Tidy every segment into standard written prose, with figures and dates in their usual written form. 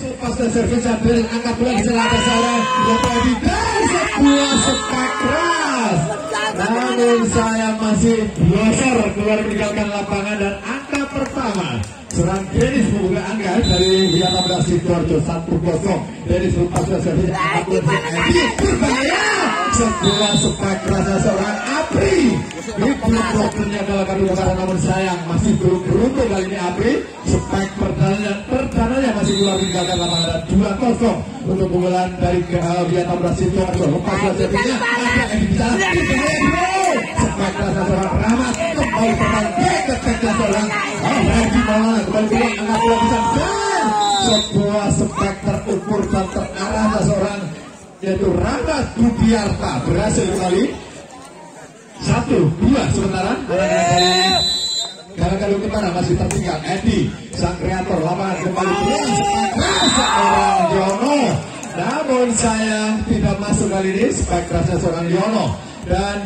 Pas dan servis sambil angkat bola di selatan seorang Yopedi dan sebuah spek keras. Namun saya masih blosor keluar meninggalkan lapangan dan angka pertama. Serang Dennis membuka angka dari Wiatama Sidoarjo 1-0. Dennis lepas dan servis angkat bola berbahaya. Sebuah spek keras seorang Apri. Ini blok-bloknya adalah kartu kebaran, namun sayang masih belum beruntung kali ini Apri. Spek perdananya masih keluar meninggalkan lapangan 2-0 untuk pukulan dari Wiatama Sidoarjo. Lepas dan servisnya ada yang bisa spek keras seorang Rahmat kembali terbang ke tengah seorang Regi Maulana kembali pulang angkat bola bisa dan sebuah spek terukur dan terarah seorang yaitu Rahmat Budiarta berhasil kembali 1-2 sementara gara-gara kemana masih tertinggal Edi sang kreator lapangan kembali pulang seorang Yono, namun sayang tidak masuk kali ini spek kerasnya seorang Yono dan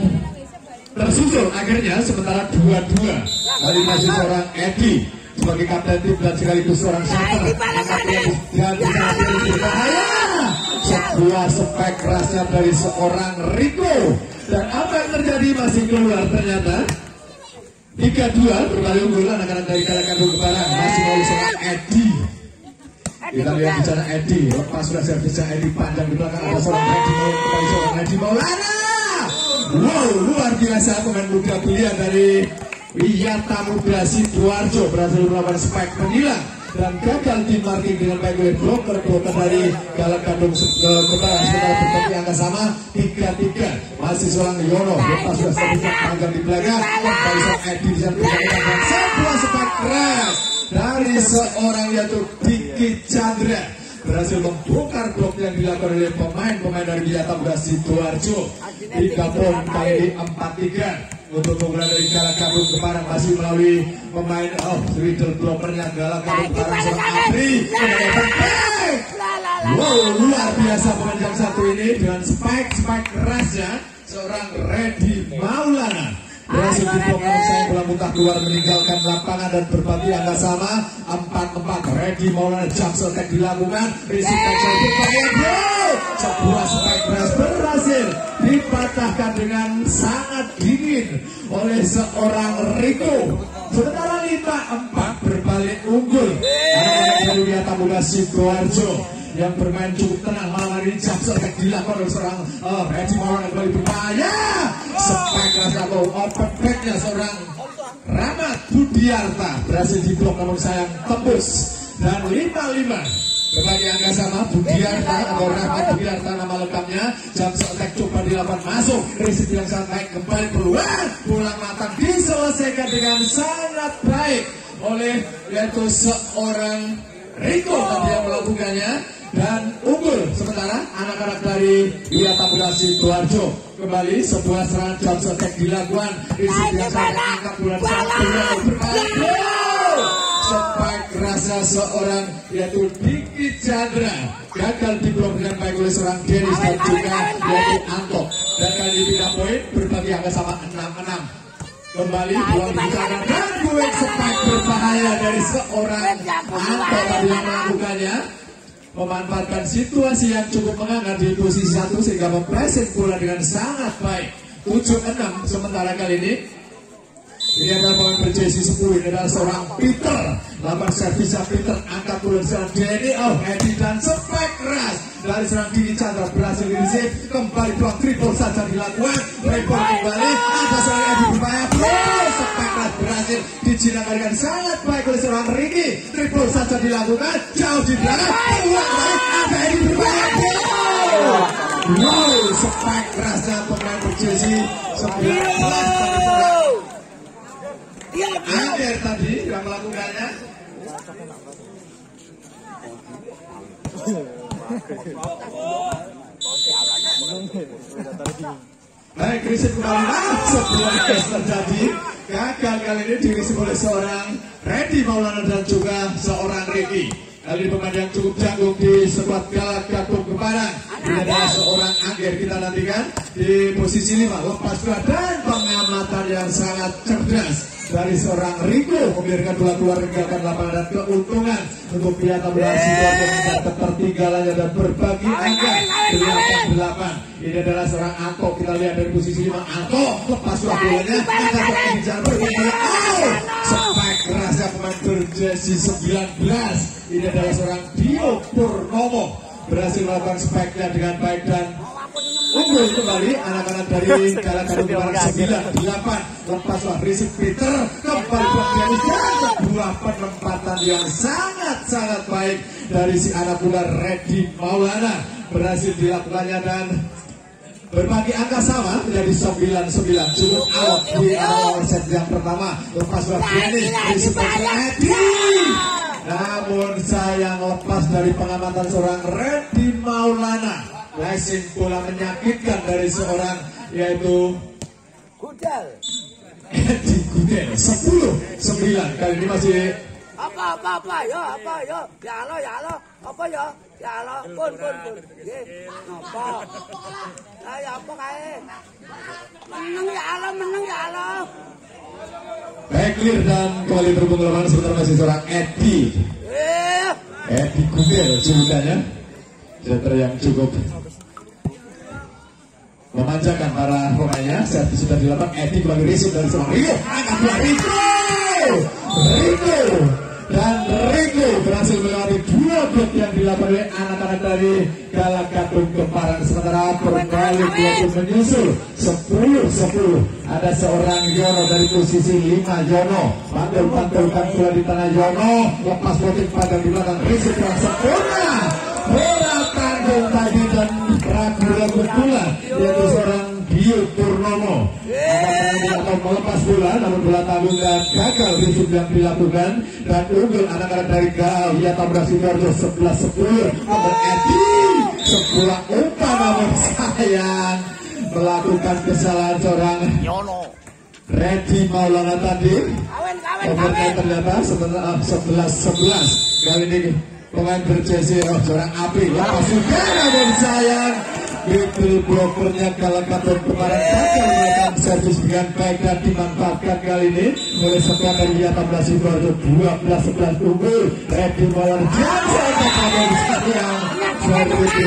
tersusul akhirnya sementara 2-2 kali masih seorang Edi sebagai kapten tim dan sekaligus seorang starter dan berbahaya sebuah spek kerasnya dari seorang Rico dan apa yang terjadi masih keluar ternyata 3-2 berbalik unggul anak-anak dari Kalakandung Kebarang masih oleh seorang Edi. Kita lihat bicara Edi lepas sudah servisnya Edi panjang di belakang ada seorang Regi Maulana. Wow, luar biasa pemain muda belia dari Wiatama Sidoarjo berhasil melakukan spek penilang dan gagal di marking dengan baik oleh bloker dari Kalakandung Kebarang sementara bertemu angka sama 3-3 masih seorang Yono lepas sudah servisnya panjang di belakang kembali seorang Edi di sana dan sebuah spek keras dari seorang yaitu Diki Chandra berhasil membongkar blok yang dilakukan oleh pemain-pemain dari Wiatama Sidoarjo. 3 poin kali ini 4-3 untuk keunggulan dari Kalakandung Kebarang masih melalui pemain middle blokernya Kalakandung Kebarang seorang Apri. Wow, luar biasa pemain yang satu ini dengan spek kerasnya seorang Redi Maulana berhasil dibongkar saya bola muntah keluar meninggalkan lapangan dan berbagi angka sama 4-4. Redi Maulana jump shot dilakukan risiko berbahaya bro. Sebuah spek keras berhasil dipatahkan dengan sangat dingin oleh seorang Rico. Sementara 5-4 berbalik unggul anak-anak dari Wiatama Sidoarjo yang bermain cukup tenang malam hari ini. Jump shot dilakukan oleh seorang Redi Maulana kembali berbahaya. Spek keras atau open backnya seorang Rahmat Budiarta berhasil diblok namun sayang tembus dan 5-5 berbagi angka sama Budiarta atau Rahmat Budiarta nama lengkapnya. Jump shot coba dilakukan masuk resip yang sangat baik kembali keluar pulang matang diselesaikan dengan sangat baik oleh yaitu seorang Rico tadi yang melakukannya dan unggul sementara anak-anak dari Wiatama Sidoarjo kembali sebuah serangan jump shot dilakukan resip yang sangat angkat bulan satu berbalik spek kerasnya seorang yaitu Diki Chandra gagal diblok dengan baik oleh seorang Dennis dan juga yaitu Anto dan kali ini pindah poin berbagi angka sama 6-6 kembali bola dibicarakan dan duet spek berbahaya dari seorang Anto tadi yang melakukannya memanfaatkan situasi yang cukup menghangat di posisi 1 sehingga mempressing bola dengan sangat baik 7-6 sementara kali ini. Ini adalah pemain berjersey 10 ini adalah seorang Peter lapan servisnya Peter angkat bola seorang Denny Edi dan spek keras dari seorang Diki Chandra berhasil dirisip kembali peluang triple saja dilakukan repot kembali ada seorang Edi berbahaya spek keras berhasil dijinakkan dengan sangat baik oleh seorang Ricky triple saja dilakukan jauh di belakang peluang kembali ada Edi berbahaya wow spek kerasnya pemain berjersey 19 akhir tadi yang melakukannya. Baik, risip kembali sebuah case terjadi. Gagal kali ini dirisip oleh seorang Redi Maulana dan juga seorang Ricky. Kali pemain yang cukup jago di skuad Galak Gadung Keparang. Ini adalah seorang Angger, kita nantikan di posisi 5 lepas dan pengamatan yang sangat cerdas dari seorang Riko, membiarkan bola keluar meninggalkan lapangan dan keuntungan untuk pihak tabungan Sidoarjo mengejar ketertinggalannya dan berbagi angka 8-8. Ini adalah seorang Anto, kita lihat dari posisi 5 Anto lepas bolanya angkat mengejar berbagi. Spike kerasnya pemain berjersey 19. Ini adalah seorang Dio Purnomo, berhasil melakukan spike-nya dengan baik dan unggul kembali anak-anak dari Galak Gadung Keparang 9-8. Lepaslah Rizky Peter kembali Dennis dan sebuah penempatan yang sangat baik dari si anak muda Reddy Maulana, berhasil dilakukannya dan berbagi angka sama menjadi 9-9. Cukup out di awal set yang pertama. Lepaslah Dennis Rizky Peter, namun sayang lepas dari pengamatan seorang Reddy Maulana. Racing bola menyakitkan dari seorang yaitu Gudel. Edi Gudel. 10-9. Kali ini masih apa ya lo apa ya lo pun nggih napa ya apa kae meneng ya lo back clear dan kembali berhubung ke lapangan sebentar masih seorang Edi Gudel julukannya, center yang cukup memanjakan para pemainnya. Servis sudah dilakukan, Edi kembali risuk dari seorang Riko, angkat bola Riko dan Riko berhasil melewati 2 blok yang dilakukan oleh anak-anak dari Galak Gadung Keparang. Sementara berbalik 20 menyusul 10-10. Ada seorang Yono dari posisi 5. Yono pantul-pantulkan bola di tanah Yono, lepas botik pada di belakang risuk yang sempurna. Bola tanggung tadi dan ragu-ragu pula yaitu seorang Dio Purnomo akan melepas bola, namun bola tanggung dan gagal risuk yang dilakukan dan unggul anak-anak dari Galak Gadung Sidoarjo 11-10. Nomor Edi sebuah umpan namun sayang melakukan kesalahan seorang Reddy Maulana tadi. Nomornya ternyata 11-11. Kali ini pemain berjersey seorang Api lepas juga namun sayang middle blokernya Galak Gadung Keparang gagal melakukan servis dengan baik dan dimanfaatkan kali ini oleh skuad dari Galak Sidoarjo. 12-11 unggul Reddy Maulana yang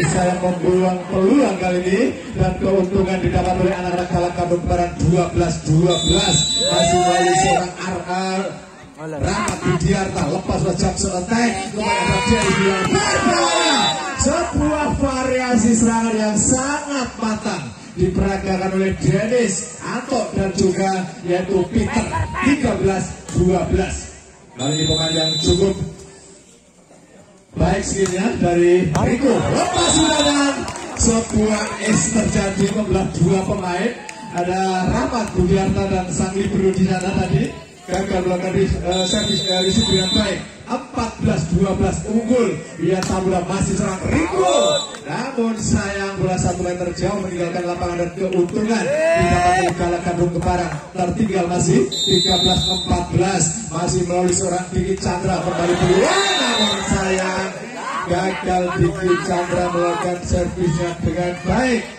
sayang membuang peluang kali ini dan keuntungan didapat oleh anak-anak Galak Gadung Keparang 12-12. Masih melalui seorang RR Rahmat Widiarta lepas wajah seotek kepada dia berbahaya. Sebuah variasi serangan yang sangat matang diperagakan oleh Dennis Anto dan juga yaitu Peter. 13-12. Kali ini pemain yang cukup baik skillnya dari Riko lepas sudah dan sebuah es terjadi membelah 2 pemain. Ada Rahmat Widiarta dan sang libero di sana tadi gagal melakukan servis risik dengan baik. 14-12 unggul. Ia tabula masih serang Riko, namun sayang bola 1 meter jauh meninggalkan lapangan dan keuntungan didapat oleh Galak Gadung Keparang. Tertinggal masih 13-14. Masih melalui seorang Diki Chandra kembali peluang, namun sayang gagal Diki Chandra melakukan servisnya dengan baik.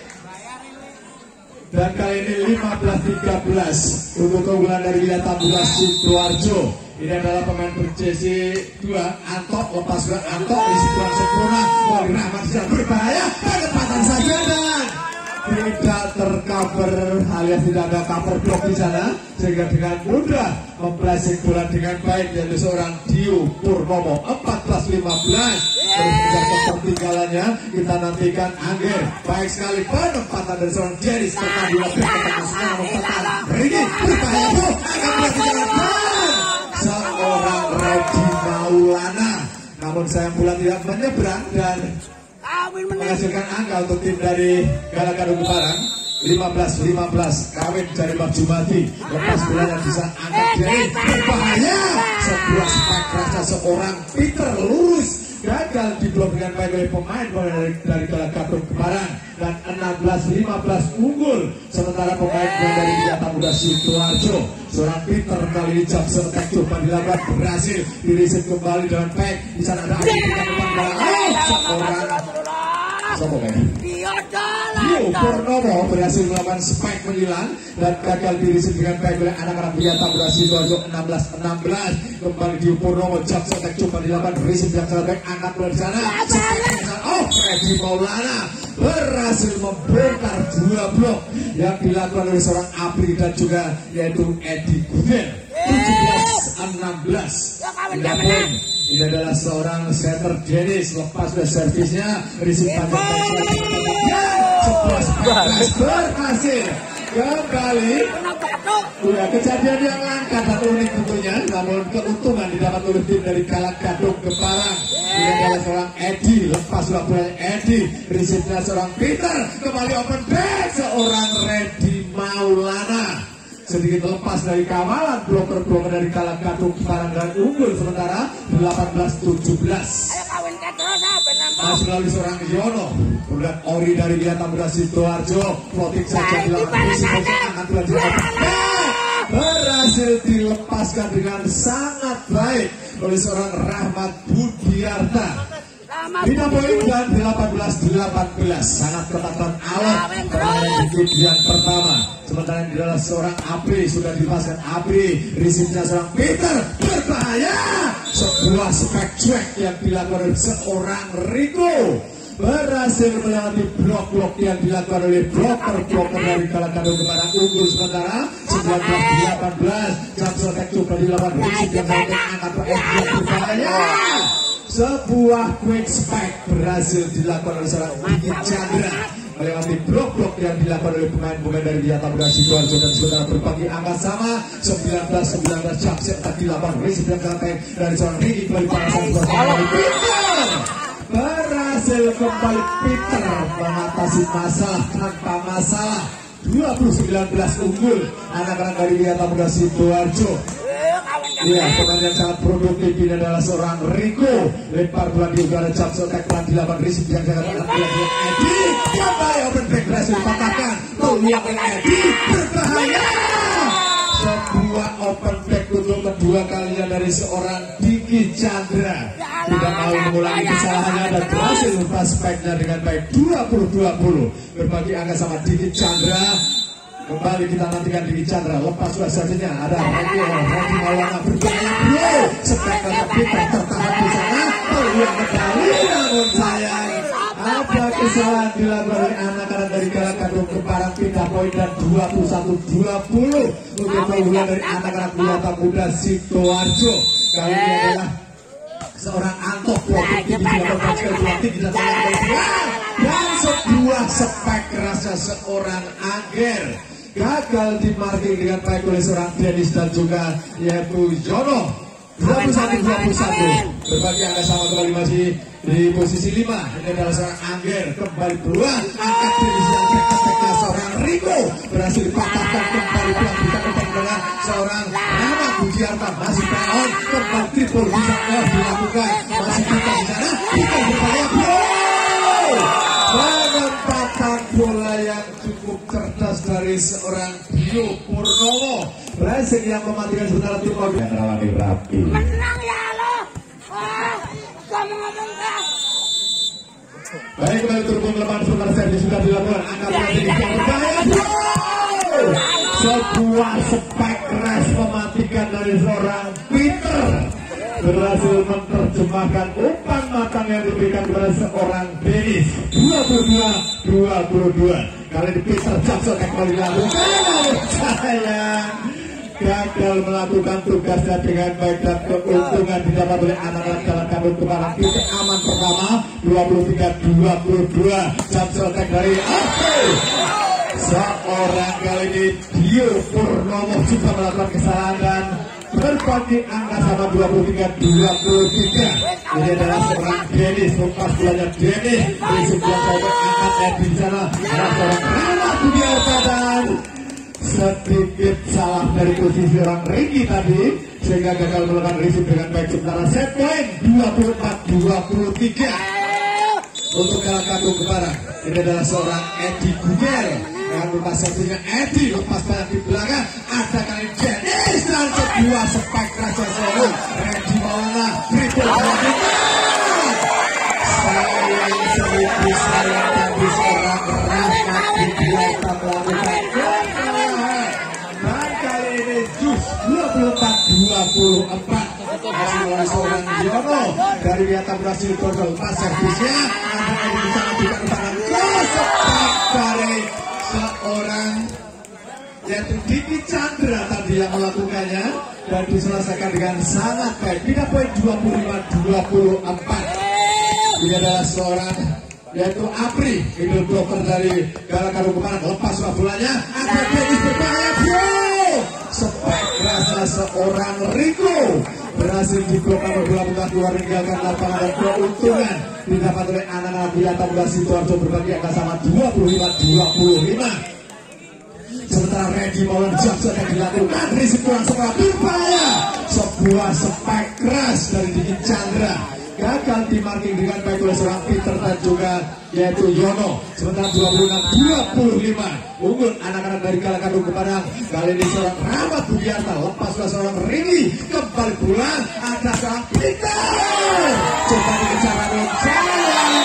Dan kali ini 15-13 untuk keunggulan dari Galak Gadung Sidoarjo. Ini adalah pemain berjersey 2 Anto lepas bola Anto isi bola sempurna. Wali Rahmat sudah berbahaya, kecepatan saja dan tidak tercover alias tidak ada cover block di sana sehingga dengan mudah mempressing bola dengan baik yaitu seorang Dio Purnomo. 14-15 terus mengejar ketertinggalannya. Kita nantikan Angger baik sekali penempatan dari seorang Jeris pertandingan berketemu sekarang mempertahan Riki berbahaya bu akan berkejalan seorang Reddy Maulana, namun sayang bola tidak menyeberang dan menghasilkan angka untuk tim dari Galak Gadung Keparang. 15-15 kawin dari Mbak Jumati lepas bolanya bisa angkat dari berbahaya. Sebuah spike rasa seorang Peter lurus gagal diblok dengan baik oleh pemain dari Galak Gading Keparang dan 16-15 unggul. Sementara pemain dari Widyata Muda Sidoarjo, seorang Peter kali ini jab setek coba dilakukan berhasil diriset kembali dengan baik. Di sana ada seorang Dio Purnomo berhasil melakukan spike menyilang dan gagal diriset dengan baik oleh anak-anak Widyata Muda Sidoarjo. 16-16 kembali Dio Purnomo jab setek coba dilakukan riset yang sangat baik, angkat bola di sana. Freddy Maulana berhasil membongkar dua blok yang dilakukan oleh seorang Apri dan juga yaitu Edi Guder. 17-16. Ini adalah seorang center Dennis, lepas dari servisnya risik panjang berhasil kembali. Ya, kejadian yang langka dan unik tentunya, namun keuntungan didapat oleh tim dari Galak Gading Keparang. Ini adalah seorang Edi, lepas bola Edi, risipnya seorang Peter, kembali open back seorang Reddy Maulana. Sedikit lepas dari kawalan bloker-bloker dari Galak Gading Keparang dan unggul sementara 18-17. Masih melalui seorang Yono, kemudian Ori dari Widyata Muda Sidoarjo, floating saja berhasil dilepaskan dengan sangat baik oleh seorang Rahmat Budiarta. 5 poin dan 18-18, sangat ketat dan awal di yang pertama. Sementara ini adalah seorang Apri, sudah dilepaskan Apri, risipnya seorang Peter, berbahaya. Sebuah spek cuek yang dilakukan oleh seorang Rico, berhasil melewati blok-blok yang dilakukan oleh bloker-bloker dari Galak Gading Keparang. Unggul sementara 19-18, jam setek coba dilakukan risip yang sangat angkat berbahaya. Sebuah quick spike berhasil dilakukan oleh seorang Diki Chandra melewati blok-blok yang dilakukan oleh pemain-pemain dari Widyata Muda Sidoarjo dan sementara berbagi angka sama 19-19 jam setek dilakukan risip yang sangat dari seorang Ricky kembali panasan Peter berhasil kembali Peter mengatasi masalah tanpa masalah. 20-19 unggul anak-anak dari Widyata Muda Sidoarjo. Ya, pemain yang sangat produktif ini adalah seorang Rico, lempar bola di udara jab setek telah dilakukan risip yang sangat Edi kembali open back berhasil dipatahkan peluang Edi berbahaya. Sebuah open back untuk kedua kalinya dari seorang Diki Chandra, tidak mau mengulangi kesalahannya dan berhasil lepas spike-nya dengan baik. 20-20 berbagi angka sama Diki Chandra. Kembali kita nantikan Diki Chandra, lepas sudah saja ada Reddy Maulana bergaya bro, spek kata Peter tertahan di sana, peluang kembali namun sayang ada kesalahan dilakukan oleh anak-anak dari Galak Gading Keparang. Pindah poin dan 21-20 untuk keunggulan dari anak-anak Widyata Muda Sidoarjo. Kali ini adalah seorang Antok produktif dan sebuah spek kerasnya seorang Ager gagal dimarking dengan baik oleh seorang Dennis dan juga yaitu Jono. 21-21 berbagi angka sama kembali masih di posisi 5. Ini adalah seorang Angger kembali peluang angkat diri yang seorang Rico berhasil dipatahkan kembali peluang bisa dengan seorang Rahmat Budiarta masih on kembali triple bisa dilakukan masih kita di sana kita berbahaya penempatan bola yang cukup cerdas dari seorang Dio Purnomo berhasil yang mematikan sementara tim yang rawani rapi. Menang ya lo. Kamu ngomong kan? Baik, kembali turun lepas sementara servis sudah dilakukan. Angkat lagi di berbahaya. Sebuah spek keras mematikan dari seorang Peter berhasil menerjemahkan umpan matang yang diberikan kepada seorang Dennis. 22-22. Kali ini Peter Jackson kembali dilakukan. Sayang gagal melakukan tugasnya dengan baik dan keuntungan didapat oleh anak-anak Galak Gading Keparang. Titik aman pertama 23-22. Jam setek dari seorang kali ini Dio Purnomo juga melakukan kesalahan dan berbagi angka sama 23-23. Ini adalah seorang Dennis, lepas bolanya Dennis di sebelah saya angkat di sana ada seorang Rahmat Budiarta dan sedikit salah dari posisi orang Ricky tadi sehingga gagal melakukan receive dengan baik. Sementara set point 24-23 untuk kalah kartu kepada ini adalah seorang Edi Guger. Dengan lepas satunya Edi lepas banyak di belakang, ada kali Dennis dan sebuah spike raja solo Edi Maulana triple sayang sedikit sayang tadi seorang Rahmat Budiarta melakukan kesalahan dan kali ini jus 24-24 masih melalui seorang Yono dari Wiata berhasil kontrol pas servisnya ada yang bisa memberikan tangan ke spike dari seorang yaitu Diki Chandra tadi yang melakukannya dan diselesaikan dengan sangat baik. Bina poin 25-24. Ini adalah seorang yaitu Apri middle blocker dari Gala Karung Kemarang. Lepas bolanya ada Dennis berbahaya bro. Spike rasa seorang Rico berhasil diblok nomor bola muka keluar meninggalkan lapangan dan keuntungan didapat oleh anak-anak Wiata Muda Sidoarjo berbagi angka sama 25-25. Sementara Redi Maulana Jaksa yang dilakukan risiko kurang sekolah berbahaya sebuah spike keras dari Diki Chandra gagal di marking dengan baik oleh seorang Peter dan juga yaitu Yono. Sementara 26-25 unggul anak-anak dari Gala Karung Kemarang. Kali ini seorang Rahmat Budiarta lepas oleh seorang Rini kembali pulang ada seorang Peter coba dikejar oleh jalan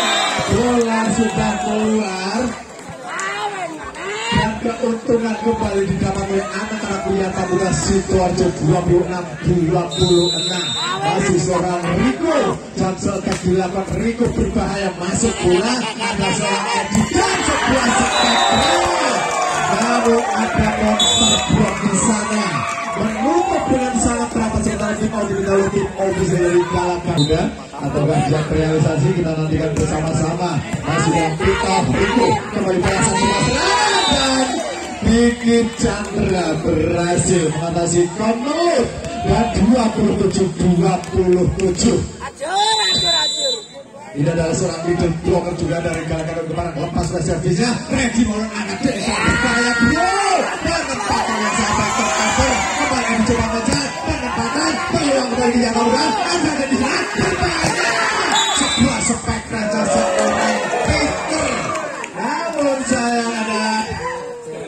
bola sudah keluar dan keuntungan kembali didapat oleh anak-anak Wiata Muda Sidoarjo 26-26. Masih seorang Rico jam setelah dilakukan Rico berbahaya masuk bola ada seorang Edi dan sebuah spek lalu ada monster block di sana menutup dengan sangat rapat sementara tim mau diminta oleh tim official dari Gala Muda ataukah jam realisasi kita nantikan bersama-sama. Masih yang kita Rico kembali balasan dan Diki Chandra berhasil mengatasi Komnur dan 27-27. Ini adalah seorang middle blocker juga dari Gala Karung Kemarang. Lepas servisnya Redi Maulana angkat Dennis berbahaya bro. Penempatan yang sangat tercover kembali dicoba mengejar penempatan peluang kembali dijaga ada di sana berbahaya sebuah spek raja seorang Peter. Namun sayang adalah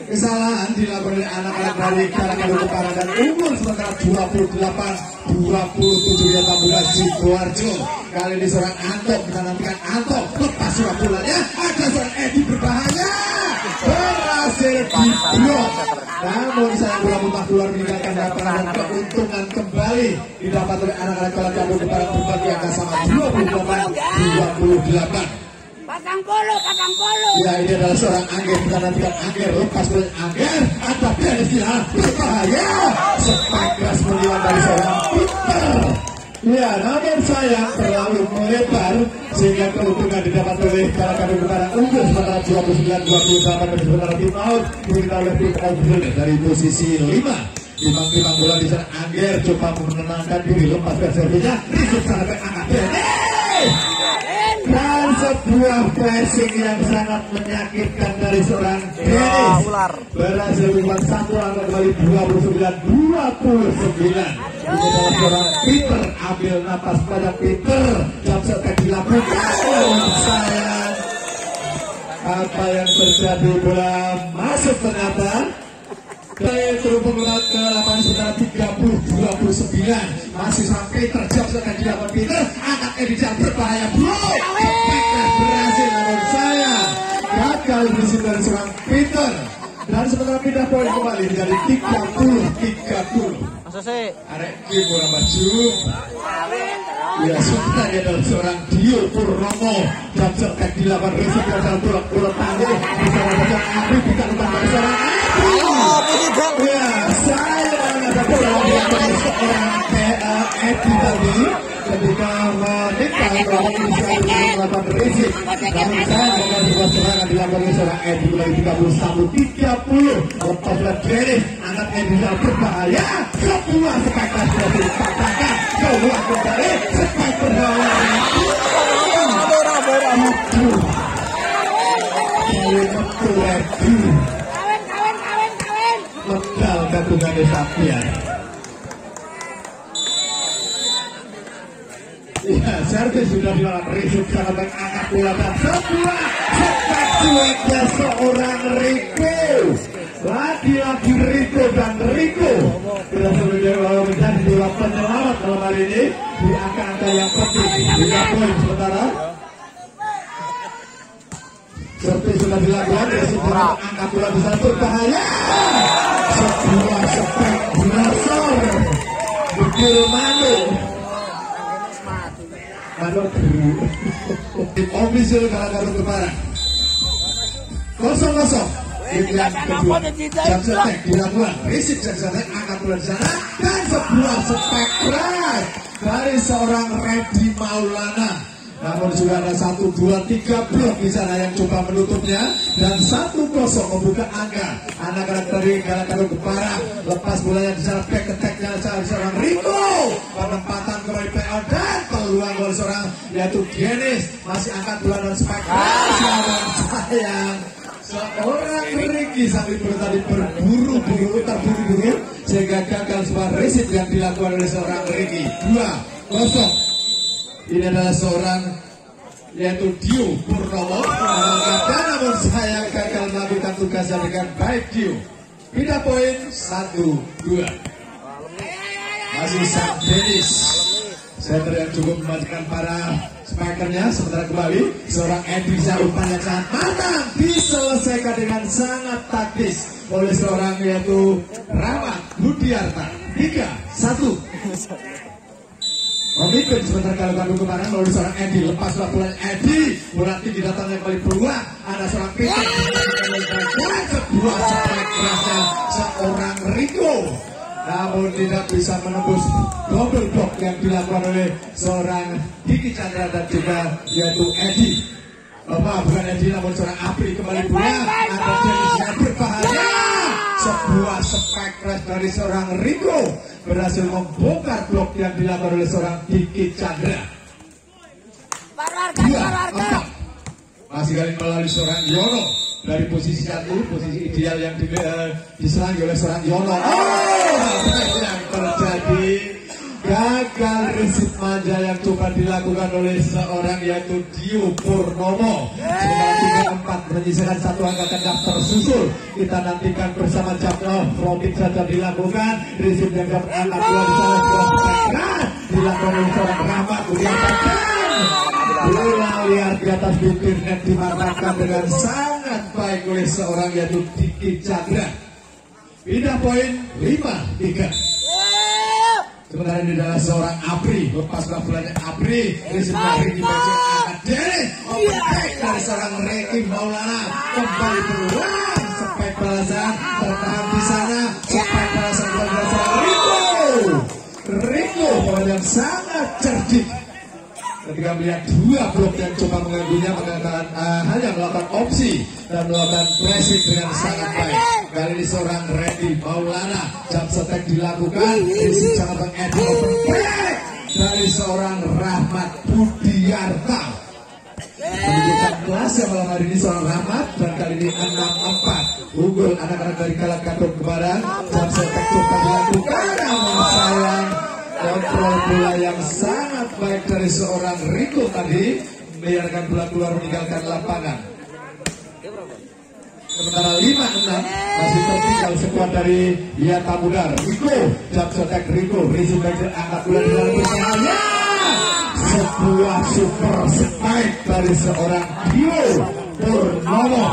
kesalahan dilakukan oleh anak-anak dari Gala Karung Kemarang dan unggul sementara 28-27 Wiata Muda Sidoarjo. Kali ini seorang Antok kita nantikan Antok lepas surat bolanya ada seorang Edi berbahaya berhasil diblok. Namun sayang bola muntah keluar meninggalkan lapangan dan keuntungan kembali didapat oleh anak-anak Gala Karung Kemarang berbagi angka sama 28-28. Pasang polo. Ya ini adalah seorang Angger kita nantikan Angger lepas oleh Angger ada Dennis di sana berbahaya spike keras melihat dari seorang Peter. Ya namun sayang terlalu melebar sehingga keuntungan didapat oleh Gala Karung Kemarang unggul sementara 29-28 dan sementara tim out kita oleh tim out dari posisi 5. Timbang-timbang bola di sana Angger coba menenangkan diri lepas ke servisnya risik sampai angkat Dennis dan sebuah passing yang sangat menyakitkan dari seorang Dennis berhasil membuat satu angka kembali 29-29. Ini adalah seorang Peter ambil napas pada Peter jam setelah dilakukan sayang apa yang terjadi bola masuk ternyata terhubung ke lapangan sementara 30-29 masih seorang Peter jam setelah dilakukan Peter angkat Edi berbahaya bro berhasil namun sayang gagal berhasil dari seorang Peter dan sementara pindah poin kembali menjadi 30-30. Masa sih? Arek ini bola baju. Ya sebenarnya adalah seorang Dio Purnomo dan setelah dilakukan resiko dalam bola tangguh bisa mendapatkan Abi bisa mendapatkan seorang Abi. Ya saya ada seorang Edi tadi ketika menikah bahwa ini selalu melakukan resik namun saya akan sebuah serangan dilakukan oleh seorang Edi mulai 31-30 lepas oleh Dennis anak Edi yang berbahaya sebuah spike keras sudah dipatahkan keluar kembali spike berbahaya oleh Sapian. Ya, servis sudah dilakukan Risuk sangat baik, angkat bola dan sebuah sepak cueknya seorang Riko. Lagi-lagi Riko dan Riko berhasil menjadi dua penyelamat dalam hari ini di angka-angka yang penting. 3 poin sementara. Servis sudah dilakukan, Risuk dengan angkat bola bisa berbahaya. Sebuah sepak berasal betul malu. Tim official Kalakaru Kepara 0-0. Yang kedua Jaksetek dilakukan Risik Jaksetek angkat bola di sana dan sebuah spek keras dari seorang Reddy Maulana. Namun sudah ada 1, 2, 3 blok di sana yang coba menutupnya dan 1-0 membuka angka. Anak-anak dari Kalakaru Kepara lepas bolanya di sana, back attack-nya seorang Riko, penempatan kembali PO dan peluang gol seorang yaitu Dennis, masih angkat bola dan spek keras. Sayang seorang Ricky sambil tadi terburu-buru sehingga gagal sebuah resip yang dilakukan oleh seorang Ricky. 2-0. Ini adalah seorang yaitu Dio Purnomo, namun sayang gagal melakukan tugasnya dengan baik. Dio pindah poin 1-2. Masih Sam Dennis, center yang cukup memastikan para spikernya. Sementara kembali seorang Edisa umpan yang sangat matang diselesaikan dengan sangat taktis oleh seorang yaitu Rahmat Budiarta. 3-1. Memimpin sebentar Kalakaru Kepara melalui seorang Edi, lepas bola Edi, bola tinggi datangnya kembali peluang, ada seorang Peter dan sebuah spek kerasnya seorang Riko, namun tidak bisa menembus double block yang dilakukan oleh seorang Diki Chandra dan juga yaitu Edi. Bukan Edi namun seorang Apri kembali bola, ada Dennis yang berbahaya. Sebuah spek keras dari seorang Riko berhasil membongkar blok yang dilakukan oleh seorang Diki Chandra. 2-4. Masih kali melalui seorang Yono dari posisi 1, posisi ideal yang diserang oleh seorang Yono. Yang terjadi gagal resip manja yang coba dilakukan oleh seorang yaitu Dio Purnomo. Sementara 4 menyisakan 1 angka kendap tersusul. Kita nantikan bersama Japno Rokin saja dilakukan. Resip yang dapat angka 2 di sana dilakukan oleh seorang Rahmat Budiarta. Bola liar di atas bibir net dimanfaatkan dengan sangat baik oleh seorang yaitu Diki Chandra. Pindah poin 5-3. Sementara ini adalah seorang Apri, lepas bolanya Apri, Rismari di bagian angkat Dere, overtake dari seorang Ricky Maulana, kembali peluang, spek balasan, tertahan di sana, spek balasan dari seorang Riko, pemain yang sangat cerdik. Ketika melihat 2 blok yang coba mengganggunya, mengatakan hanya melakukan opsi dan melakukan pressing dengan sangat baik. Kali ini seorang Reddy Maulana, jump setek dilakukan, isi sangat mengedit open break dari seorang Rahmat Budiarta. Menunjukkan kelasnya malam hari ini seorang Rahmat, dan kali ini 6-4 unggul anak-anak dari Kalakaru Kepara. Jump setek coba dilakukan, namun sayang kontrol bola yang sangat baik dari seorang Riko tadi membiarkan bola keluar meninggalkan lapangan. Sementara 5-6 masih tertinggal sekuat dari Yata Mudar. Riko, jump setek Riko, Rizky Bajer angkat bola di dalam bersahaya. Sebuah super spike dari seorang Dio Purnomo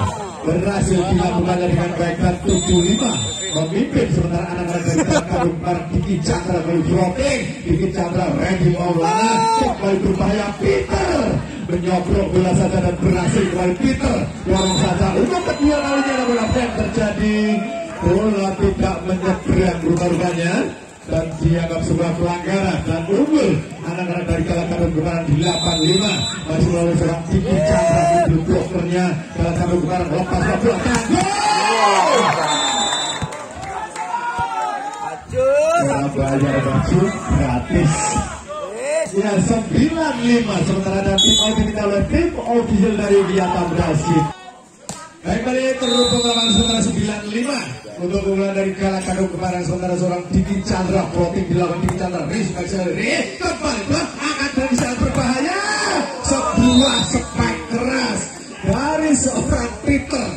berhasil dilakukannya dengan baik dan 7-5 memimpin. Sementara anak-anak dari Kalakaru Kepara Diki Chandra berfloating, Diki Chandra Reddy Maulana kembali berbahaya. Peter menyobrol bola saja dan berhasil kembali Peter dorong saja untuk kedua kalinya, namun apa yang terjadi, bola tidak menyeberang rupa-rupanya dan dianggap sebuah pelanggaran dan unggul anak-anak dari Kalakaru Kepara 8-5. Masih melalui seorang Diki Chandra middle blockernya Kalakaru Kepara lepas bola dan gol. Bayar baju gratis. Ya 9-5. Sementara ada tim diminta oleh tim official dari Vietnam Brasil. Baik, balik terhubung lawan sementara 95 untuk keunggulan dari Galakadok kepada sementara seorang Diki Chandra. Protein dilawan Diki Chandra. Respect sekali. Kembali akan dari sangat berbahaya. Sebuah spike keras dari seorang Peter.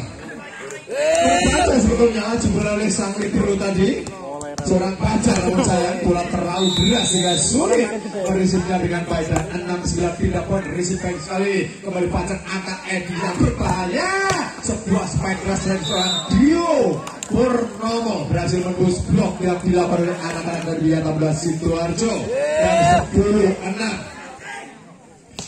Terbaca sebetulnya jebol oleh sang Libero tadi. Seorang pacar namun sayang bola terlalu deras sehingga sulit merisipnya dengan baik dan 6-9 pindah poin. Respect sekali kembali pacar angkat Edi yang berbahaya. Sebuah spike keras dari seorang Dio Purnomo berhasil menembus blok yang dilakukan oleh anak-anak dari Wiyatabula Sidoarjo dan 10-6.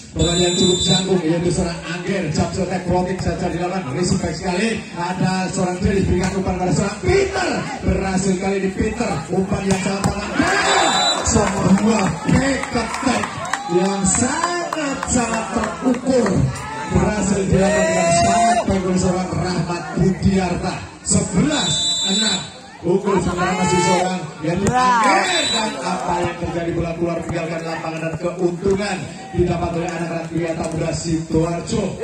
Bola yang cukup jangkung yaitu seorang Angger jab setek protik saja dilakukan. Respect sekali ada seorang Dennis berikan umpan pada seorang Peter. Berhasil kali ini Peter umpan yang sangat tangan sebuah back attack yang sangat terukur berhasil dilakukan dengan sangat baik oleh seorang Rahmat Budiarta. 11-6. Ukur sementara masih seorang yang Angger dan apa yang terjadi bola keluar tinggalkan lapangan dan keuntungan didapat oleh anak-anak Wiyatabula Sidoarjo.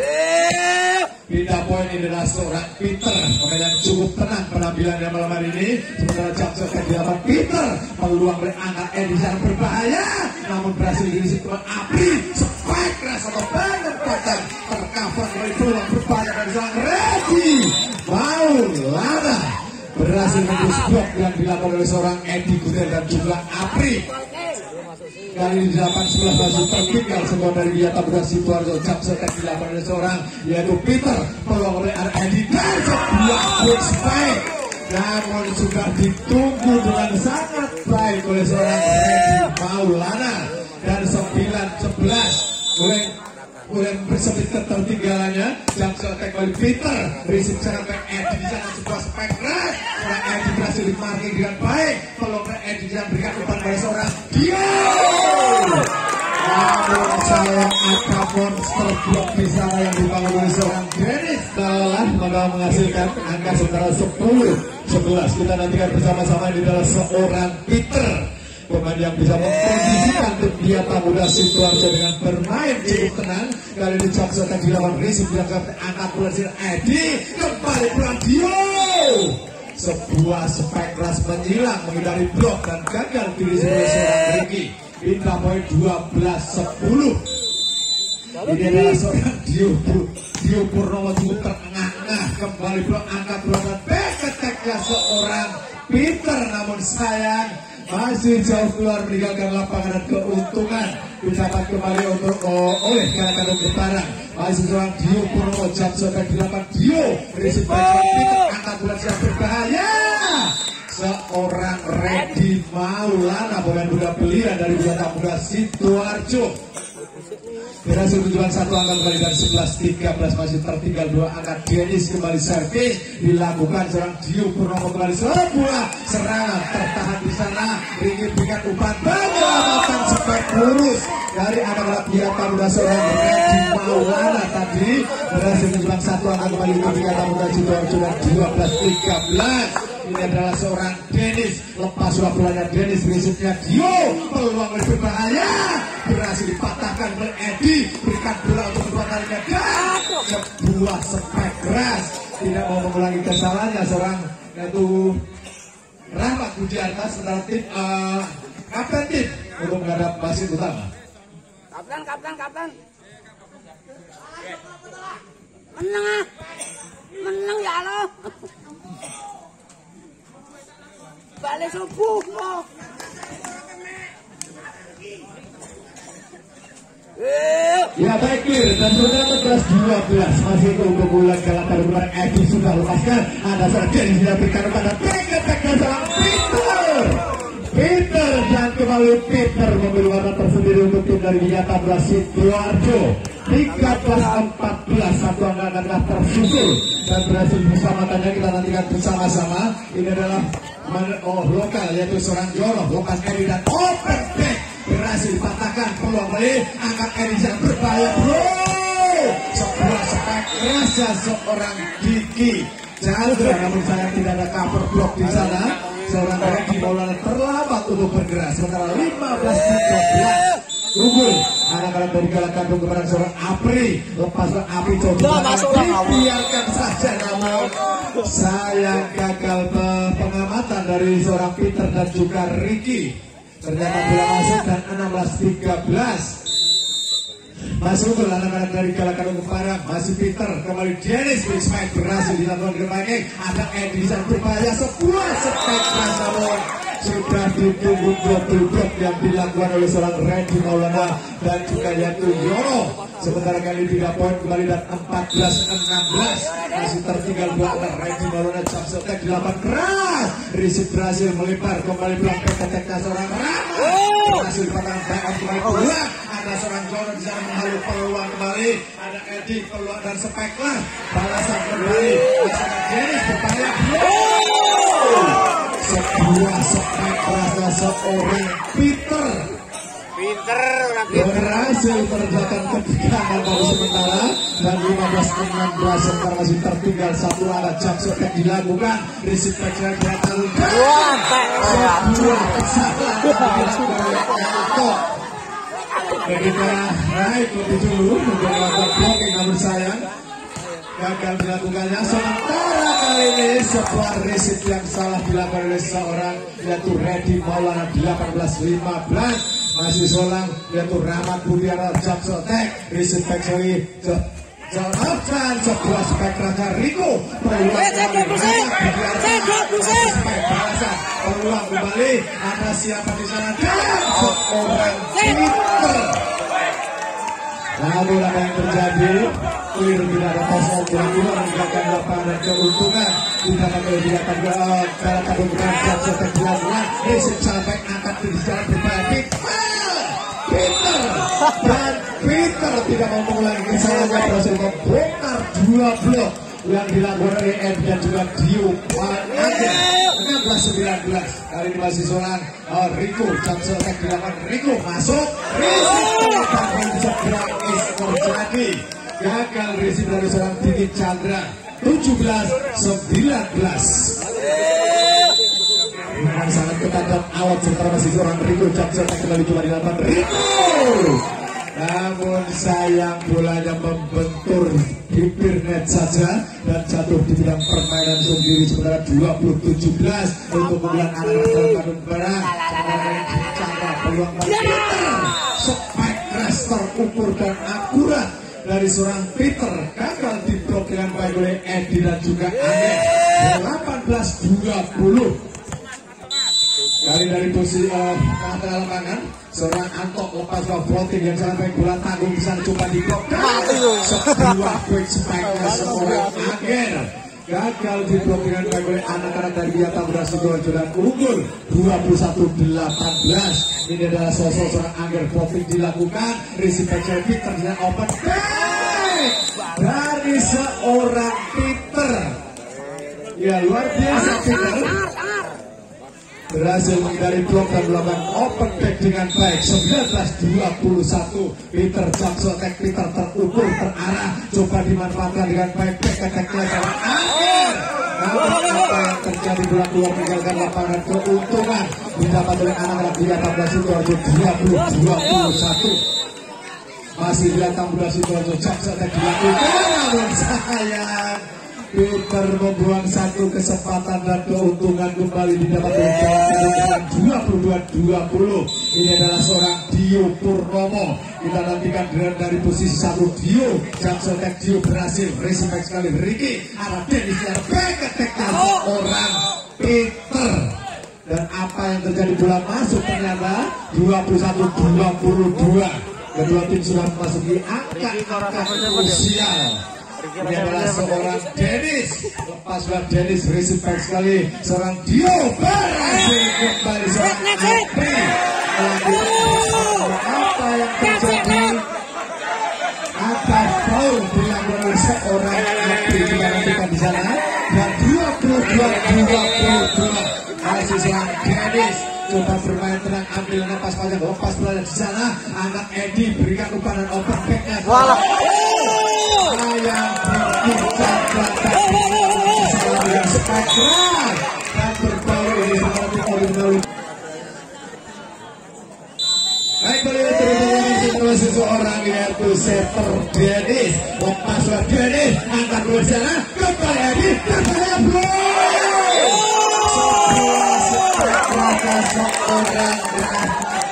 Pindah poin ini adalah seorang Peter, pemain yang cukup tenang penampilannya malam hari ini. Sementara Jackson yang didapat Peter peluang dari angkat Edi sangat berbahaya, namun berhasil diisi teman api. Spike keras atau banget kotak tercover oleh peluang berbahaya dari sang Redi Maulana. Berhasil menembus blok yang dilakukan oleh seorang Edi Gudel dan juga Apri. Kali ini 8-11 masih tertinggal semua dari Wiyatabula Sidoarjo. Jab setek dilakukan oleh seorang yaitu Peter peluang oleh Edi dan sebuah quick spike. Namun sudah ditunggu dengan sangat baik oleh seorang Redi Maulana dan 9-11 mulai bersebut ketertinggalannya. Jam setek oleh Peter berisik secara baik Edi di sana sebuah spike keras. Seorang Edi berhasil dimarking dengan baik. Peluang Edi dan berikan umpan pada seorang Dio. Namun sayang ada monster blok di sana yang dibangun oleh seorang Dennis Dalalan menghasilkan angka sementara 10-11. Kita nantikan bersama-sama ini adalah seorang Peter, pemain yang bisa mengkondisikan tim Wiyatabula Sidoarjo dengan bermain cukup tenang. Kali ini Jackson akan dilawan Risip yang angkat bola Edi kembali pulang Dio. Sebuah spike keras menyilang menghindari blok dan gagal diisi oleh seorang Ricky. Pindah poin 12-10. Ini adalah seorang Dio Purnomo cukup terengah-engah kembali blok angkat bola dan back attack-nya seorang Peter, namun sayang masih jauh keluar meninggalkan lapangan dan keuntungan didapat kembali oleh Galakadok Barang. Masih seorang Dio Purnomo jab setek dilakukan Dio berisik baik Peter angkat bola siap berbahaya. Seorang Redi Maulana pemain muda pilihan dari Wiyatabula Sidoarjo berhasil tujuan satu angka kembali dari 11-13 masih tertinggal 2 angka. Dennis kembali servis dilakukan seorang Dio Purnomo kembali sebuah serangan tertahan di sana. Ringin berikan umpan menyelamatkan spike lurus dari anak-anak Wiyatabula seorang Redi Maulana tadi berhasil tujuan satu angka kembali untuk Wiyatabula Sidoarjo dan 12-13. Ini adalah seorang Dennis, lepas bolanya Dennis berisipnya Dio peluang lebih berbahaya berhasil dipatahkan oleh Edi, berikan bola untuk kedua kalinya dan sebuah spike keras. Tidak mau mengulangi kesalahannya seorang yaitu Rahmat Budiarta sementara tim kapten tim untuk menghadap wasit utama. Kapten. Menang ya lo. Balik subuh kok. Ya baik clear dan sudah 11-12 masih itu untuk bulan Galakadok Edi sudah lepaskan. Ada seorang Dennis yang berikan pada back attack dan seorang Peter dan kembali Peter memberi warna tersendiri untuk tim dari Wiyatabula Sidoarjo. 13-14 satu angka adalah tersusul dan berhasil bersama-sama. Kita nantikan bersama-sama. Ini adalah lokal yaitu seorang Joroh lepas Edi dan open back berhasil dipatahkan peluang balik angkat Edi yang berbahaya bro. Sebuah spike keras seorang Diki Chandra namun sayang tidak ada cover block di sana. Seorang Redi Maulana terlambat untuk bergerak sementara 15-13 unggul. Anak-anak dari Galakan kepada seorang Apri, lepaslah Api coba biarkan saja, namun sayang gagal pengamatan dari seorang Peter dan juga Ricky. Ternyata bola masuk dan 16-13. Masih unggul anak-anak dari Galakan untuk Parang, masih Peter, kembali Dennis, spike berhasil dilakukan ke Mike. Ada Edi di sana berbahaya, sebuah spike keras, namun sudah ditunggu blok yang dilakukan oleh seorang Randy Maulana dan juga yaitu Yono. Sementara kali 3 poin kembali dan 14-16. Masih tertinggal belakang Randy Maulana, jump shot dilakukan keras. Risik berhasil melebar kembali belakang keteknya seorang Rama. Berhasil dipatang back up kembali pulang. Ada seorang Yono di sana menghalu peluang kembali. Ada Edi peluang dan spike lah. Balasan kembali. Pasangan Dennis berbahaya. Sebuah spike kerasnya seorang Peter berhasil meredakan ketegangan dari sementara dan 15-16 sementara masih tertinggal satu angka. Jump shot dilakukan, receive back dari Tanggung sebuah kesalahan dilakukan ketika naik lebih dulu menggunakan blocking, namun sayang gagal dilakukannya. Sementara kali ini sebuah receive yang salah dilakukan oleh seorang yaitu Randy Maulana. 18-15 masih seorang yaitu Rahmat Budiara, jump shot receive back dari Jonathan, sebuah spike raja Rico peluang kembali. Ada siapa di sana dan seorang Peter. Namun apa yang terjadi? Clear tidak ada kosong bola meninggalkan lapangan dan keuntungan. Tidak ada keuntungan dalam keuntungan jam setek dilakukan. Risik sampai angkat di jalan berbagi. Peter dan Peter tidak mau mengulangi kesalahannya, berhasil membongkar 2 blok yang dilakukan oleh Ed dan juga Dio. 16-19 kali ini masih seorang Rico, jam setek dilakukan Rico masuk. Risik dan segera terjadi. Gagal risik dari seorang Didi Chandra. 17-19. Memang sangat ketat dan awet sementara masih seorang Rico, jam setek kembali cuma dilakukan Rico. Namun sayang bolanya membentur bibir net saja dan jatuh di bidang permainan sendiri. Sementara 20-17 untuk kemudian anak-anak dalam Bandung Barat. Cara peluang Peter, spike keras terukur dan akurat dari seorang Peter, gagal diblok dengan baik oleh Edi dan juga Ane. 18-20. Kali dari posisi tengah lapangan, seorang Antok lepas ke floating yang sangat baik, bola tanggung bisa coba diblok. Sebuah quick spike-nya seorang Ager gagal diblok dengan baik oleh anak-anak dari Biata berhasil dan unggul 21-18. Ini adalah sosok seorang Ager, floating dilakukan, receive back Peter dengan open back dari seorang Peter. Ya luar biasa Peter. Berhasil menghindari blok dan melakukan open back dengan baik. 19-21. Peter jump shot Peter terukur, terarah, coba dimanfaatkan dengan baik. Back attack-nya sangat akhir. Namun apa yang terjadi, bola keluar meninggalkan lapangan. Keuntungan didapat oleh anak-anak di 18 Sidoarjo. 20-21. Masih di 18 Sidoarjo, jump shot dilakukan, namun sayang Peter membuang satu kesempatan dan keuntungan kembali didapat oleh Jawa 22-20. Ini adalah seorang Dio Purnomo. Kita nantikan dari posisi 1 Dio, jam setek Dio berhasil, respect sekali Ricky. Ada Dennis back attack seorang Peter. Dan apa yang terjadi, bola masuk ternyata 21-22. Kedua tim sudah memasuki angka krusial. Ini adalah seorang Dennis, lepaslah Dennis, respect sekali seorang Dio berhasil kembali seorang Apri. Apa yang terjadi? Ada foul dilakukan oleh seorang Apri, kita nantikan di sana. Dan 22-22 masih seorang Dennis coba bermain tenang, ambil napas panjang, lepas bola di sana. Anak Edi berikan umpan dan open back-nya. Ayam berbicara yang spek dan berbau ini seperti baik, oleh seseorang yaitu Setter Dennis. Lepas oleh Dennis, angkat bola di sana, kembali lagi berbahaya bro. Seorang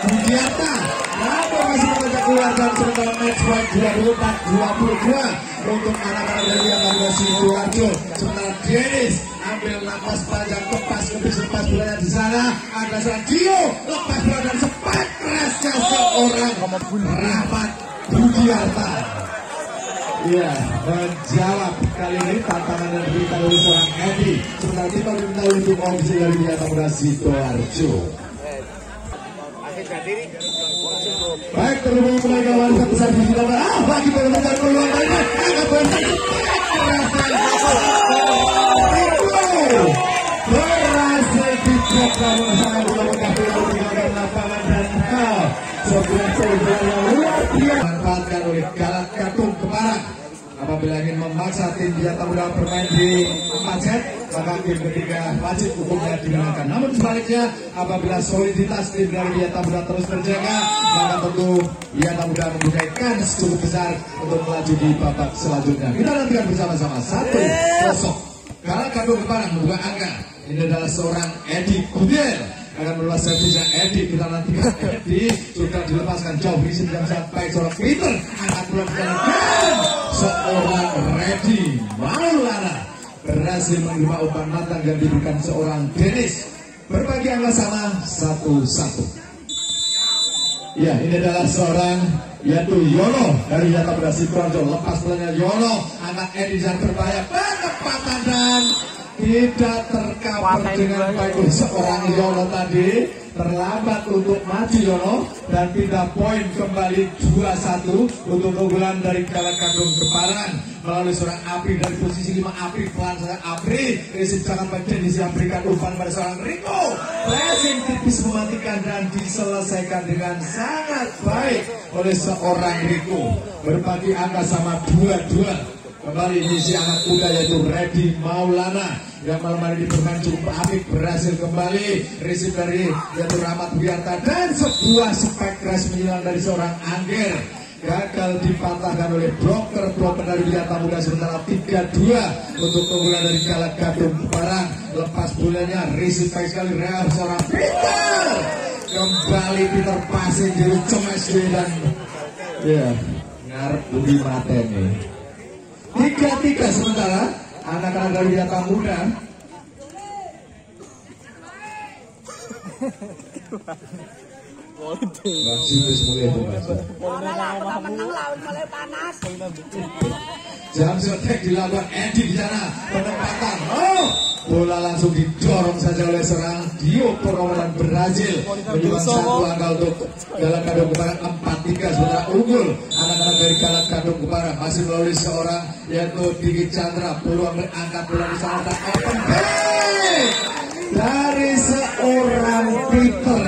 Budiarta, namun masih mengejar keluar dan sementara match point 24-22 untuk anak-anak dari yang ada Sidoarjo. Sementara Dennis ambil napas panjang, lepas lepas bolanya di sana. Ada seorang Gio, lepas bola dan sepak kerasnya seorang Rahmat Budiarta. Iya, menjawab kali ini tantangan yang diberikan oleh seorang Edi. Sementara kita diminta untuk opsi dari Biata Muda Sidoarjo. Baik, terhubung kembali kawan satu besar di sini. Lagi berbentar peluang lainnya. Agak berbentar. Berhasil dicek namun sangat belum tapi meninggalkan lapangan dan sebuah sebuah yang luar biasa dimanfaatkan oleh Galak Katung Keparang. Apabila ingin memaksa tim Biata Muda bermain di 4 set, maka game ketiga wajib hukumnya dimenangkan. Namun sebaliknya, apabila soliditas tim dari Biata Muda terus terjaga, maka tentu Biata Muda mempunyai kans cukup besar untuk melaju di babak selanjutnya. Kita nantikan bersama-sama 1-0. Galak Katung Keparang membuka angka. Ini adalah seorang Edi Kudiel. Akan meluas servisnya Edi, kita nantikan Edi sudah dilepaskan jauh berisi yang sangat baik seorang Peter angkat bola di dalam dan seorang Reddy Maulana berhasil menerima umpan matang dan diberikan seorang Dennis. Berbagi angka sama 1-1. Ya, ini adalah seorang yaitu Yono dari Biata Muda Sidoarjo. Lepas bolanya Yono, anak Edi yang berbahaya, penempatan dan tidak tercover dengan baik oleh seorang Yono tadi. Terlambat untuk maju Yono dan pindah poin kembali 2-1 untuk keunggulan dari Galak Katung Keparang melalui seorang Apri dari posisi 5. Apri pelan saja Apri resip jangan bagian diberikan umpan pada seorang Rico. Blessing tipis mematikan dan diselesaikan dengan sangat baik oleh seorang Rico. Berbagi angka sama 2-2. Kembali misi anak muda yaitu Reddy Maulana yang malam hari ini bermain cukup apik, berhasil kembali resip dari yaitu Rahmat Budiarta dan sebuah spike keras menyilang dari seorang Angger gagal dipatahkan oleh bloker dari Biata Muda. Sementara 3-2 untuk keunggulan dari Galak Katung Keparang. Lepas bolanya resip baik sekali seorang Peter, kembali Peter passing jadi cemes dan ya ngarep budi mateni. 3-3 sementara anak-anak dari Biata Muda. Jam setek dilakukan Edi di sana, penempatan. Bola langsung didorong saja oleh seorang Dio Purnomo dan berhasil menyumbang 1 angka untuk Galak Katung Keparang. 4-3 sementara unggul anak-anak dari Galak Katung Keparang masih melalui seorang yaitu Diki Chandra. Peluang angkat bola di sana dan open back dari seorang Peter.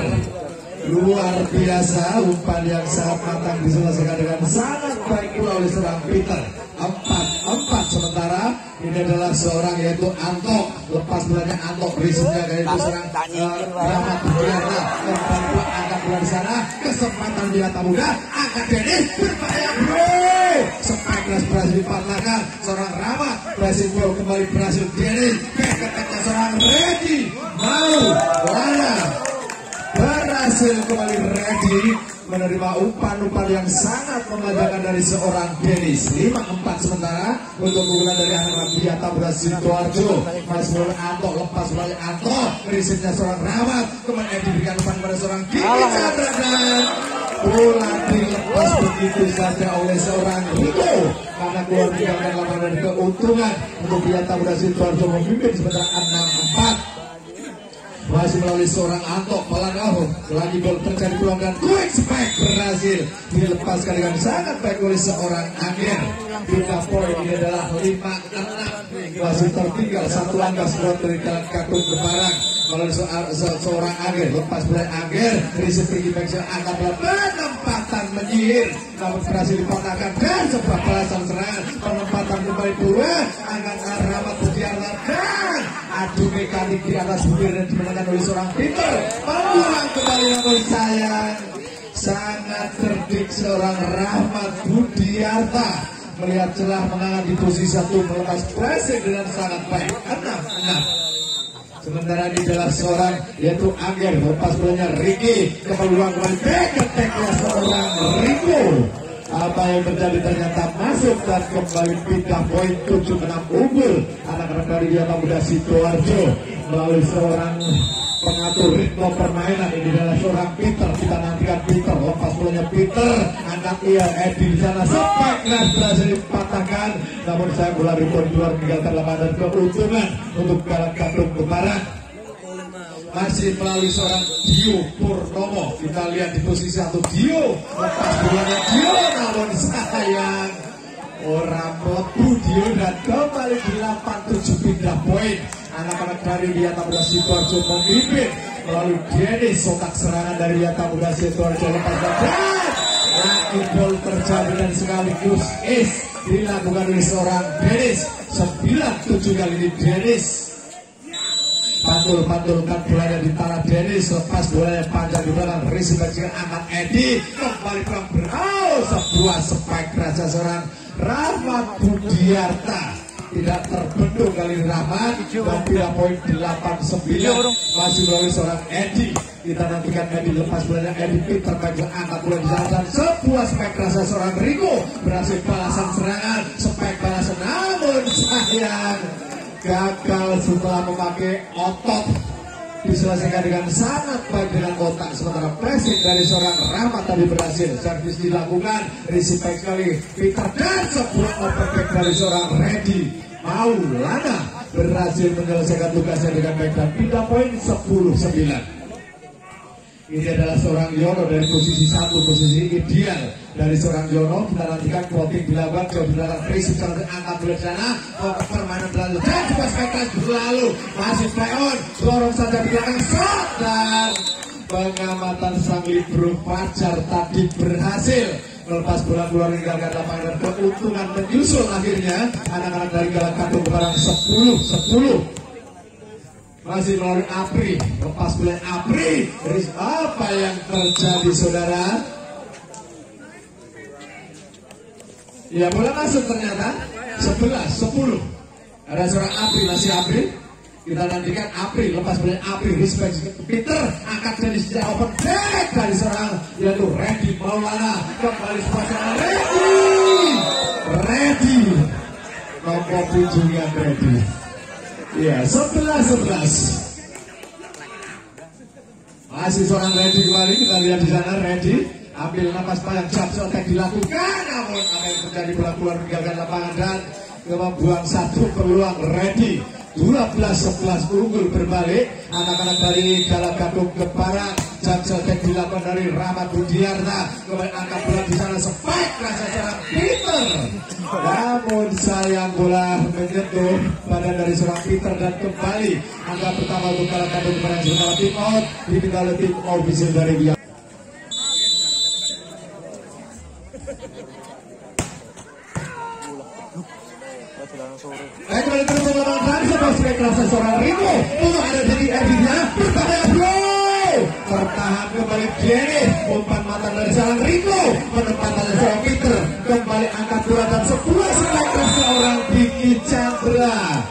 Luar biasa umpan yang sangat matang diselesaikan dengan sangat baik pula oleh seorang Peter. 4-4 sementara ini adalah seorang yaitu Anto. Lepas bolanya Anto resipnya dari itu seorang Rahmat Budiarta. Umpan bola angkat bola di sana, kesempatan Biata Muda angkat Dennis berbahaya bro. Sepak keras berhasil dipatahkan seorang Rahmat, berhasil gol kembali berhasil Dennis. Keteknya seorang Reddy Maulana berhasil kembali Reddy menerima umpan-umpan yang sangat memanjakan dari seorang Dennis. 5-4 sementara untuk keunggulan dari anak Biata Muda Sidoarjo. Mas bola Anto, lepas bola Anto, resipnya seorang Rahmat, kemudian diberikan umpan pada seorang Diki Chandra dan bola dilepas begitu saja oleh seorang Rico karena keluar tinggalkan lapangan dan keuntungan untuk Biata Muda Sidoarjo memimpin sementara 6-4. Masih melalui seorang Anto Palangau lagi gol terjadi peluang dan quick spike berhasil dilepaskan dengan sangat baik oleh seorang Angger. Pindah poin ini adalah 5-6. Masih tertinggal 1 angka skor dari Galak Katung Keparang melalui seorang Angger. Lepas bola Angger resip tinggi baik angkat bola penempatan menyihir namun berhasil dipatahkan dan sebuah balasan serangan penempatan kembali peluang angkat Rahmat Budiarta dan adu mekanik di atas bibir dan dimenangkan oleh seorang Peter. Peluang kembali namun sayang sangat sangat cerdik seorang Rahmat Budiarta melihat celah mengangkat di posisi 1 melepas pressing dengan sangat baik. 6. Sementara di dalam seorang yaitu Angger lepas bolanya Ricky ke peluang kembali back-attack-nya seorang Rico. Apa yang terjadi ternyata masuk dan kembali pindah poin 7-6 unggul anak-anak dari Wiata Muda Sidoarjo melalui seorang pengatur ritme permainan. Ini adalah seorang Peter. Kita nantikan Peter lepas bolanya Peter angkat Edi di sana sepak keras berhasil dipatahkan, namun saya bola rebound keluar meninggalkan lapangan dan keuntungan untuk Galak Gadung Kebaran. Masih melalui seorang Dio Purnomo. Kita lihat di posisi 1 Dio lepas bolanya Dio, namun sayang orang Botu Dio dan kembali di 8-7 pindah poin. Anak-anak dari Wiata Muda Sidoarjo memimpin melalui Dennis. Sotak serangan dari Wiata Muda Sidoarjo lepas dan lagi gol terjadi dan sekaligus ace dilakukan oleh seorang Dennis. 9-7 kali ini Dennis pantul-pantulkan bolanya di tanah Dennis, lepas bolanya panjang di belakang Rizky Bajikan angkat Edi kembali pelang sebuah spike raja seorang Rahmat Budiarta. Tidak terbendung kali ini Rahmat dan tidak poin 8-9 masih melalui seorang Edi. Kita nantikan Edi lepas bolanya Edi Peter panjang angkat bola di sana dan sebuah spike raja seorang Rico berhasil balasan serangan spike balasan, namun sayang gagal setelah memakai otot. Diselesaikan dengan sangat baik dengan otak, sementara pressing dari seorang Rahmat tadi berhasil. Servis dilakukan, receive sekali Peter dan sebuah overback dari seorang Reddy Maulana berhasil menyelesaikan tugasnya dengan baik dan pindah poin 10-9. Ini adalah seorang Yono dari posisi 1, posisi ideal dari seorang Yono. Kita nantikan plotting dilakukan jauh di belakang Chris angkat bola di sana, permainan berlalu dan coba spike berlalu masih play on, dorong saja di belakang shot dan pengamatan sang libero Fajar tadi berhasil melepas bola keluar meninggalkan lapangan dan keuntungan menyusul akhirnya anak-anak dari Galak Gadung Kebaran 10-10. Masih melalui Apri, lepas bola Apri. Apa yang terjadi saudara? Ya bola masuk ternyata 11-10. Ada seorang Apri, masih Apri. Kita nantikan Apri, lepas bola Apri. Respect Peter, angkat dari sejak open back dari seorang yaitu Reddy Maulana. Kembali sepasang Reddy. Nomor 7 yang Reddy. Ya, 11-11. Masih seorang Reddy kembali, kita lihat di sana Reddy ambil napas panjang, jab attack dilakukan, namun apa yang terjadi bola keluar meninggalkan lapangan dan membuang satu peluang Reddy. 12-11 unggul berbalik anak-anak dari Galak Gadung Kebaran. Jab attack dilakukan dari Rahmat Budiarta, kembali angkat bola di sana spike rasa seorang Peter. Namun sayang bola menyentuh badan dari seorang Peter dan kembali angka pertama untuk Galak Gadung Kebaran sementara tim out ditinggal oleh tim official dari Wiata. Kembali terus melakukan sebuah spike rasa seorang Rico untuk ada jadi Edi-nya berbahaya bro. Tertahan kembali Dennis, umpan mata dari seorang Rico, penempatan seorang Peter, kembali angkat bola dan sebuah spike seorang Diki Chandra.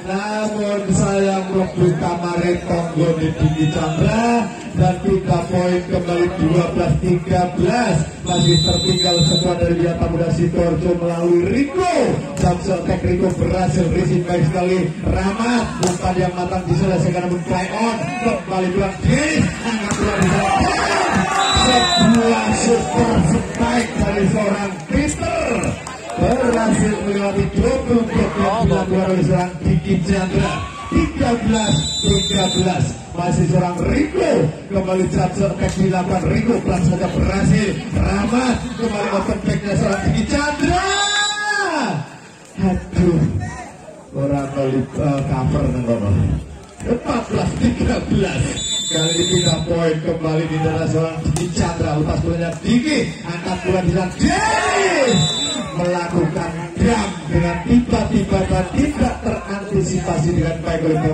Namun sayang Robi Kamarin Tonggo di Diki Chandra dan pindah poin kembali 12-13. Masih tertinggal sebuah dari Wiata Muda Sidoarjo melalui Rico. Jamsel Tek Rico berhasil receive baik sekali Rahmat, umpan yang matang diselesaikan namun play on, kembali pulang Dennis, angkat bola di belakang. Sebuah super spike dari seorang Peter berhasil melewati 20 yang dilakukan oleh seorang Diki Chandra. 13-13 masih seorang Rico, kembali Jamsel Tek dilakukan Rico, pelan saja berhasil Rahmat, kembali open backnya seorang Diki Chandra. Aduh, orang kali cover nengok 14-13. Kali ini pindah poin kembali di dalam seorang Diki Chandra. Lepas bolanya Diki, angkat bola di sana Dennis melakukan dam dengan tiba-tiba dan tidak terantisipasi dengan baik oleh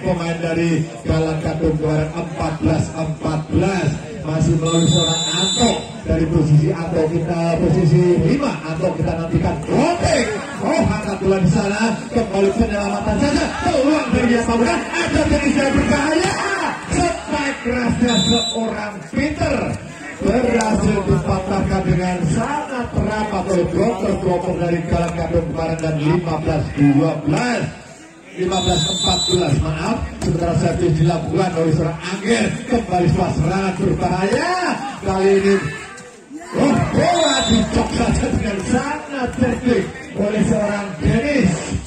pemain dari Galak Gadung Kebaran. 14-14 masih melalui seorang Anto dari posisi atau kita posisi 5 atau kita nantikan dropping. Oh, angkat bola di sana, kembali penyelamatan saja, peluang dari dia Pamulan, ada jenis yang berbahaya. Spike kerasnya seorang Peter berhasil dipatahkan dengan sangat rapat oleh bloker dari Galang Kadung kemarin dan 15-14 maaf. Sementara servis dilakukan oleh seorang Angger, kembali sebuah serangan berbahaya kali ini. Oh, bola dicok saja dengan sangat cerdik oleh seorang Dennis.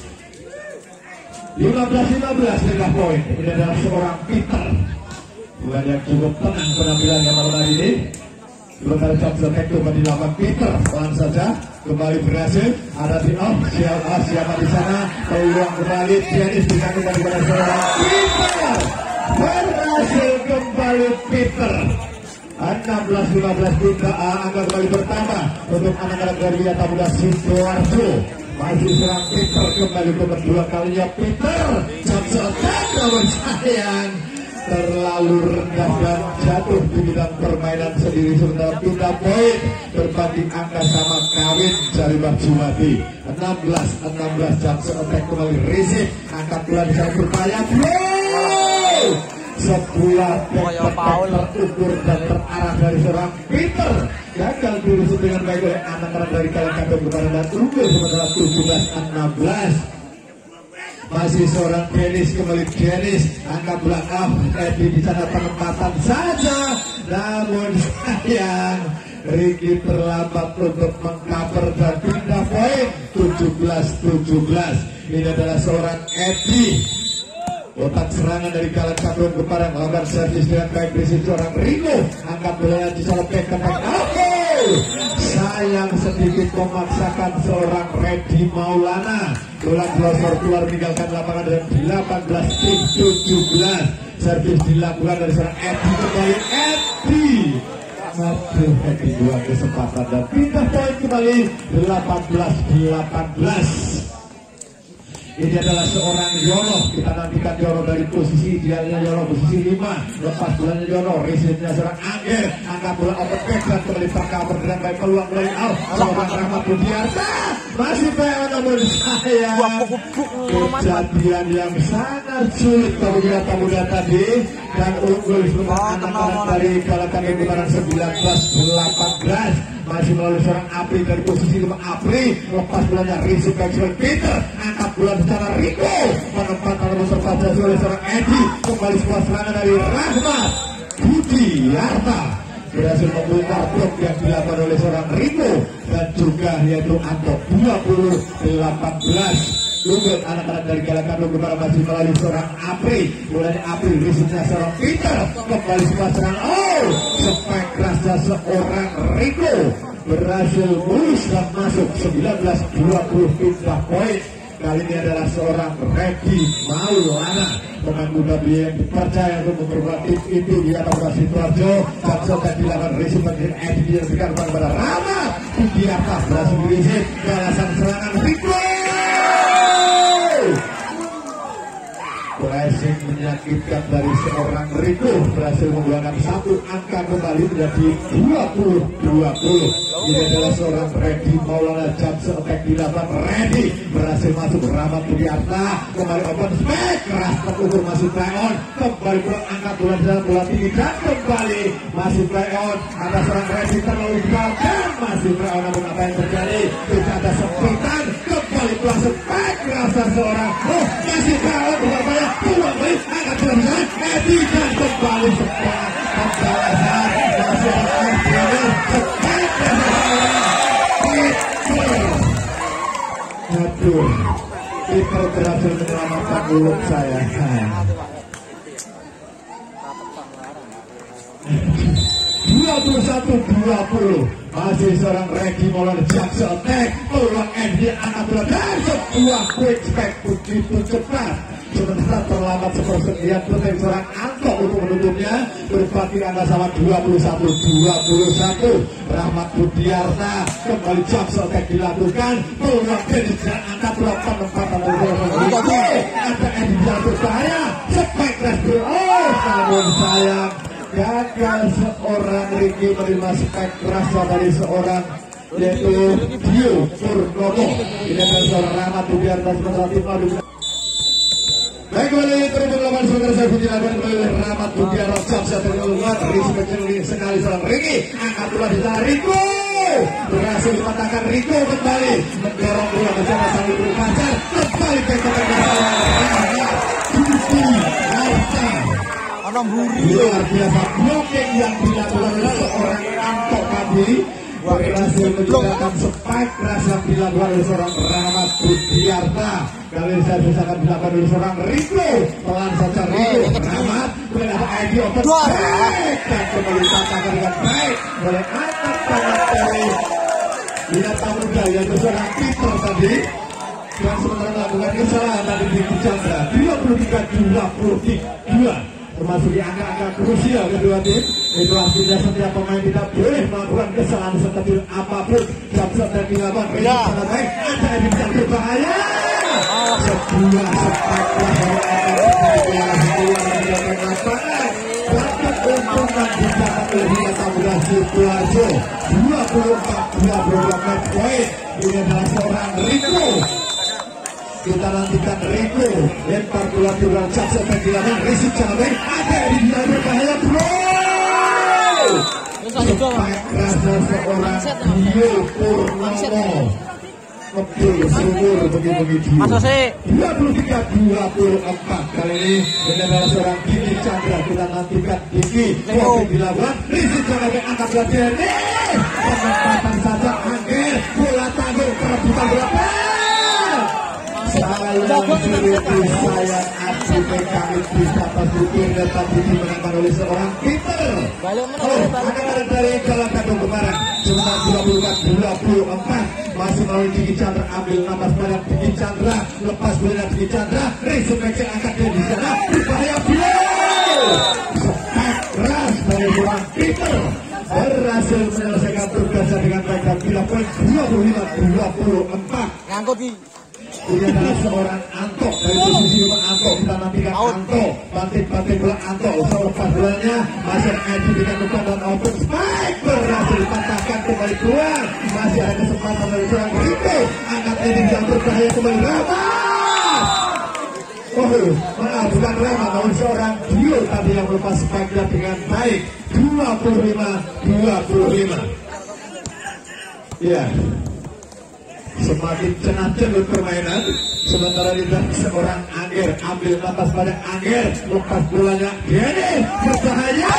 15-15 lega poin. Ini adalah seorang Peter. Bukan yang cukup tenang penampilannya malam hari ini. Sementara Jobs coba dilakukan Peter, pelan saja kembali berhasil. Ada di off, siapa di sana? Peluang kembali Dennis dikandung daripada seorang Peter. Berhasil kembali Peter. 16-15 kita angka kembali pertama untuk anak-anak dari Wiyata Muda Sidoarjo. Masih serang Peter kembali ke kedua kalinya Peter. Jobs namun sayang terlalu rendah dan jatuh di bidang permainan sendiri. Sementara pindah poin berbanding angka sama kawin Jalimah Jumati. 16-16 Jobs attack kembali receive, angkat bola di sana berbahaya. Sebuah terukur dan terarah dari seorang Peter gagal diusut dengan baik oleh anak-anak dari Galang Kadung kemarin dan unggul sementara 17-16. Masih seorang Dennis, kembali Dennis, angkat bola off, Edi di sana penempatan saja, namun sayang Ricky terlambat untuk mengcover dan pindah poin. 17-17. Ini adalah seorang Edi. Otak serangan dari Galang Kadung kepada melakukan servis dengan baik dari seorang Ringo. Angkat bola di sana back ke back. Sayang sedikit memaksakan seorang Reddy Maulana. Bola keluar meninggalkan lapangan dan 18-17. Servis dilakukan dari seorang Edi kembali. Edi dua kesempatan dan pindah poin kembali 18-18. Ini adalah seorang Yono. Kita nantikan Yono dari posisi idealnya Yono posisi 5. Lepas bolanya Yono, receive-nya seorang Angger, angkat bola open back dan kembali tercover dengan baik peluang dari out. Seorang Rahmat Budiarta masih PO namun sayang kejadian yang sangat sulit bagi Wiyata Muda tadi dan unggul sementara anak-anak dari Galang Kadung kemarin 19-18. Masih melalui seorang Apri dari posisi 5 Apri, lepas bolanya receive back seorang Peter, angkat bola secara Rico, penempatan nomor terbatas oleh seorang Edi, kembali sebuah serangan dari Rahmat Budiarta berhasil membongkar blok yang dilakukan oleh seorang Rico dan juga yaitu Anto. 20-18 unggul anak-anak dari Galang Kadung kemarin masih melalui seorang Apri, bolanya Apri receive-nya seorang Peter, kembali sebuah serangan spike kerasnya seorang Rico berhasil mulus dan masuk 19-20 pindah poin. Kali ini adalah seorang Reddy Maulana, pemain muda yang dipercaya untuk memperkuat tim itu di atas Sidoarjo. Dan sudah dilakukan receive dari Edi diberikan kepada Rahmat Budiarta berhasil di-receive balasan serangan Rico. Pressing menyakitkan dari seorang Rico berhasil menggunakan satu angka kembali menjadi 20-20. Ini adalah seorang Reddy Maulana. Jump attack dilakukan Reddy berhasil masuk. Rahmat Budiarta kembali open space keras terukur masih play on, kembali pulang angkat bola di dalam bola tinggi dan kembali masih play on. Ada seorang Reddy terlalu jauh dan masih play on, namun apa yang terjadi tidak ada sempitan, kembali pulang space kerasa seorang masih play on berbahaya pulang balik angkat bola di sana Edi dan kembali sebuah pembalasan masih ada Peter berhasil menyelamatkan mulut saya. 21-20 masih seorang Reddy Maulana. Jaksa attack peluang Edi angkat bola dan sebuah quick spike begitu cepat. Sementara terlambat sepersekian dari seorang Anto untuk menutupnya. Berbagi angka sama 21-21. Rahmat Budiarta kembali jaksa attack dilakukan. Peluang Dennis dan angkat bola penempatan ada Edi yang berbahaya. Spike crash namun sayang gagal seorang Ricky menerima spek rasa dari seorang yaitu Dio Purnomo. Ini adalah seorang Rahmat Budiarta sementara tim madu. Baik, kembali terhubung lawan saudara saya Budi Lawan kembali Rahmat Budiarta Sabsa terkeluar respek sekali seorang Ricky angkat bola di sana Rico berhasil dipatahkan. Rico kembali mendorong bola bersama sang ibu pacar kembali ke kotak Rahmat Budi Arta. Luar biasa blocking yang dilakukan oleh seorang Anto Kabi berhasil menciptakan spike keras yang dilakukan oleh seorang Rahmat Budiarta. Kali ini saya akan dilakukan oleh seorang Rico. Pelan saja Rico. Rahmat mendapat ID open back dan kembali dipatahkan dengan baik oleh anak tangan dari binatang muda yaitu seorang Peter tadi. Dan sementara melakukan kesalahan tadi di Chandra 23-22 termasuk di angka-angka krusial kedua tim. Itu artinya setiap pemain tidak boleh melakukan kesalahan sekecil apapun. Jabsat dan dilawan sangat baik. Ada yang bisa berbahaya. Sebuah sepak dapat keuntungan dicatat oleh Binatang Muda Sidoarjo 24-22 match point. Ini adalah seorang Rico. Kita nantikan Rico lempar bola di ruang Jabsat dan dilawan risik sangat baik. Ada yang bisa berbahaya bro. Sepak rasa seorang Dio Purnomo ngebil sumur begitu. 23-24 kali ini adalah seorang Diki Chandra. Kita nantikan Diki dilawan risik sangat baik angkat bola ini penempatan saja Angger bola tanggung perebutan bola. Sayang aksi PKI bisa terbukti dan tadi dimenangkan oleh seorang Peter. Angkatan dari Jalan Kadung kemarin sementara 24 masih melalui Diki Chandra ambil napas banyak Diki Chandra lepas bola Diki Chandra Rizky Mekcel angkat dia di sana berbahaya beliau sepak keras dari seorang Peter berhasil menyelesaikan tugasnya dengan baik dan bila poin 25-24 ngangkut di. Ini adalah seorang Anto dari posisi Anto. Kita nantikan Anto banting bola Anto selepas bolanya masih Edi dengan umpan dan open spike berhasil dipatahkan kembali keluar. Masih ada kesempatan dari seorang Rico angkat Edi yang berbahaya kembali Rahmat. Maaf bukan Rahmat namun seorang Dio tadi yang melepas spike-nya dengan baik 25-25. Ya, semakin cenat-cenut permainan. Sementara di seorang Angger ambil napas pada Angger lepas bolanya Denny berbahaya.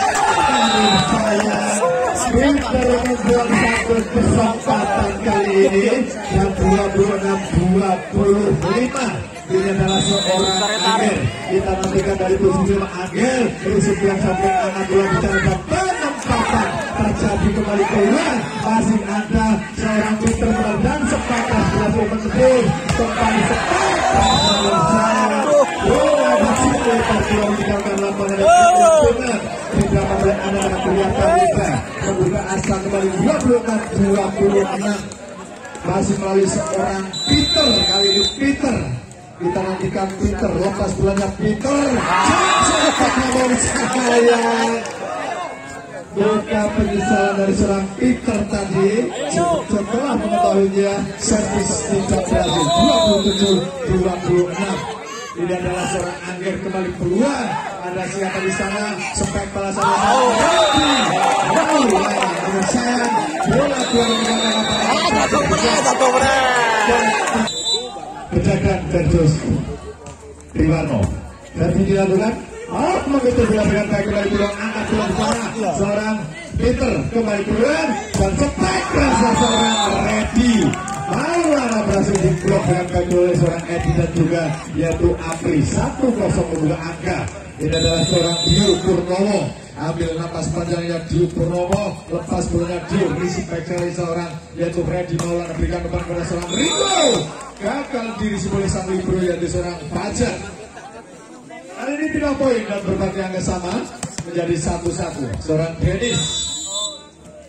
Peter membuat satu kesempatan kali ini yang 26-25. Ini adalah seorang Angger. Kita nantikan dari posisi Angger terus sebelah sampai anak bola bicara dan penempatan terjadi kembali keluar. Masih ada seorang Peter dan sepakat berhasil menembus kembali sepakat meninggalkan lapangan dan keuntungan beberapa oleh anak-anak kelihatan kita membuka asa kembali 26-26 masih melalui seorang Peter. Kali ini Peter kita nantikan Peter lepas bolanya Peter buka penyesalan dari seorang Peter tadi setelah mengetahuinya servis tidak berhasil 27-26. Ini adalah seorang Angger kembali keluar. Ada siapa di sana? Spek balasan namun sayang bola keluar berjagaan versus Riwarno dan dilakukan begitu bola dengan baik kembali keluar angkat bola di sana seorang Peter kembali keluar dan spek rasa seorang Reddy Maulana berhasil diblok dengan baik oleh seorang Edi dan juga yaitu Apri 1-0 membuka angka. Ini adalah seorang Dio Purnomo ambil napas panjangnya Dio Purnomo lepas bolanya Dio risik baik sekali seorang yaitu Reddy Maulana berikan depan kepada seorang Rico gagal dirisi oleh sang libero yaitu seorang Fajar. Kali ini tidak poin dan berbagi angka sama menjadi 1-1. Seorang Dennis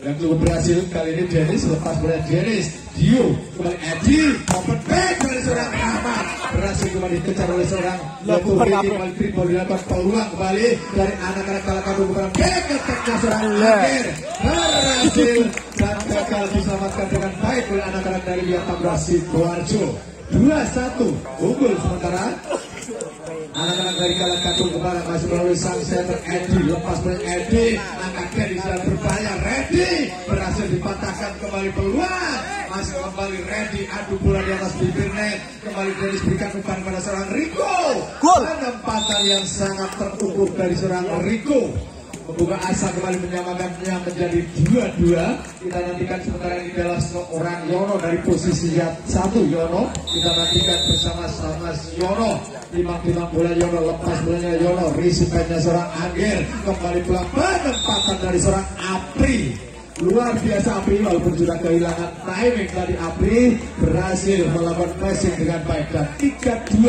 yang cukup berhasil kali ini Dennis lepas bola Dennis Dio kembali Edi open back dari seorang Rahmat berhasil kembali dikejar oleh seorang yaitu Ricky Malgrimo dilakukan peluang kembali dari anak-anak Kalakatung Keparang. Keteknya seorang Ager berhasil dan gagal diselamatkan dengan baik oleh anak-anak dari Wiatambra Sidoarjo. 2-1 unggul sementara. Anak-anak dari Kalakatung Keparang masih melalui sang center Edi, lepas dari Edi, angkat Edi sudah berbahaya. Ready berhasil dipatahkan kembali peluang, masih kembali Ready, adu bola di atas bibir net, kembali Dennis berikan umpan pada seorang Rico. Penempatan yang sangat terukur dari seorang Rico membuka asa kembali menyamakannya menjadi 2-2. Kita nantikan sementara ini adalah seorang Yono dari posisi 1 Yono. Kita nantikan bersama-sama Yono. Timang-timang bola Yono, lepas bolanya Yono, risipannya seorang Ager, kembali pelan penempatan dari seorang Apri. Luar biasa Apri, walaupun sudah kehilangan timing tadi. Apri berhasil melakukan passing dengan baik dan 3-2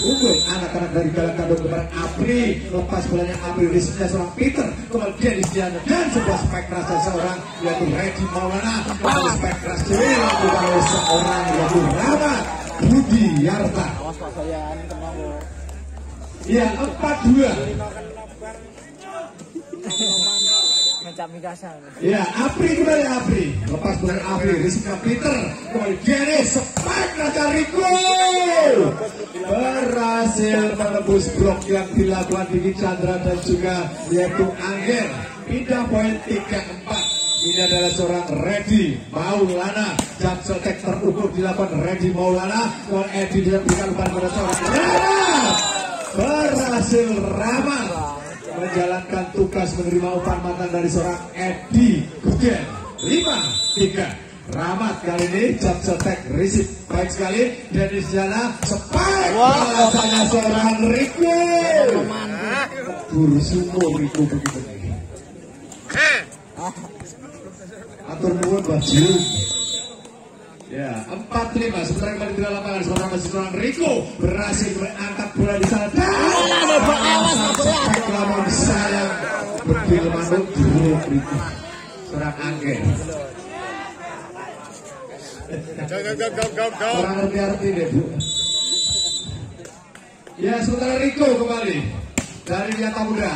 unggul anak-anak dari Kalakatung Keparang. Apri lepas bolanya, Apri risinya seorang Peter, kemudian Distiano dan sebuah spek rasa seorang yaitu Redi Maulana. Kembali spek rasa dilakukan oleh seorang yaitu Rahmat Budi Yarta. Ya, 4-2. Ya, Apri kembali Apri. Lepas bola Apri, risinya Peter, kembali Dennis, spek raja Rico. Berhasil menembus blok yang dilakukan Diki Chandra dan juga yaitu Angger. Pindah poin 3-4. Ini adalah seorang Redi Maulana. Jam setek terukur dilakukan Redi Maulana. Kalau Edi diberikan umpan pada seorang Rahmat. Berhasil Rahmat menjalankan tugas menerima umpan mantan dari seorang Edi Gugen. 5-3. Rahmat kali ini jam setek risik baik sekali. Dennis Jana spek rasanya seorang Rico. Bursumo Rico begitu nih. Atur nuwun baju. Ya, 4-5 sementara kembali di lapangan seorang Rico berhasil mengangkat bola di sana. Lawan sayang berdil manuk dulu Rico. Seorang Angger. Orang ngerti-ngerti deh Bu. Ya, sementara Rico kembali dari Wiatambra.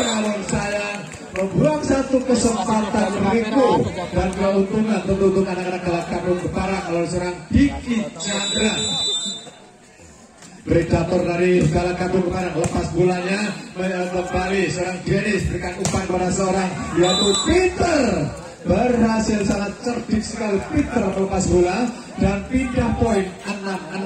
Namun sayang membuang satu kesempatan Rico dan keuntungan tentu untuk anak-anak Kalakatung Keparang kalau seorang Diki Chandra. Predator dari Kalakatung Keparang lepas bolanya kembali seorang Dennis berikan umpan pada seorang yaitu Peter. Berhasil sangat cerdik sekali Peter melepas bola dan pindah poin 6-6.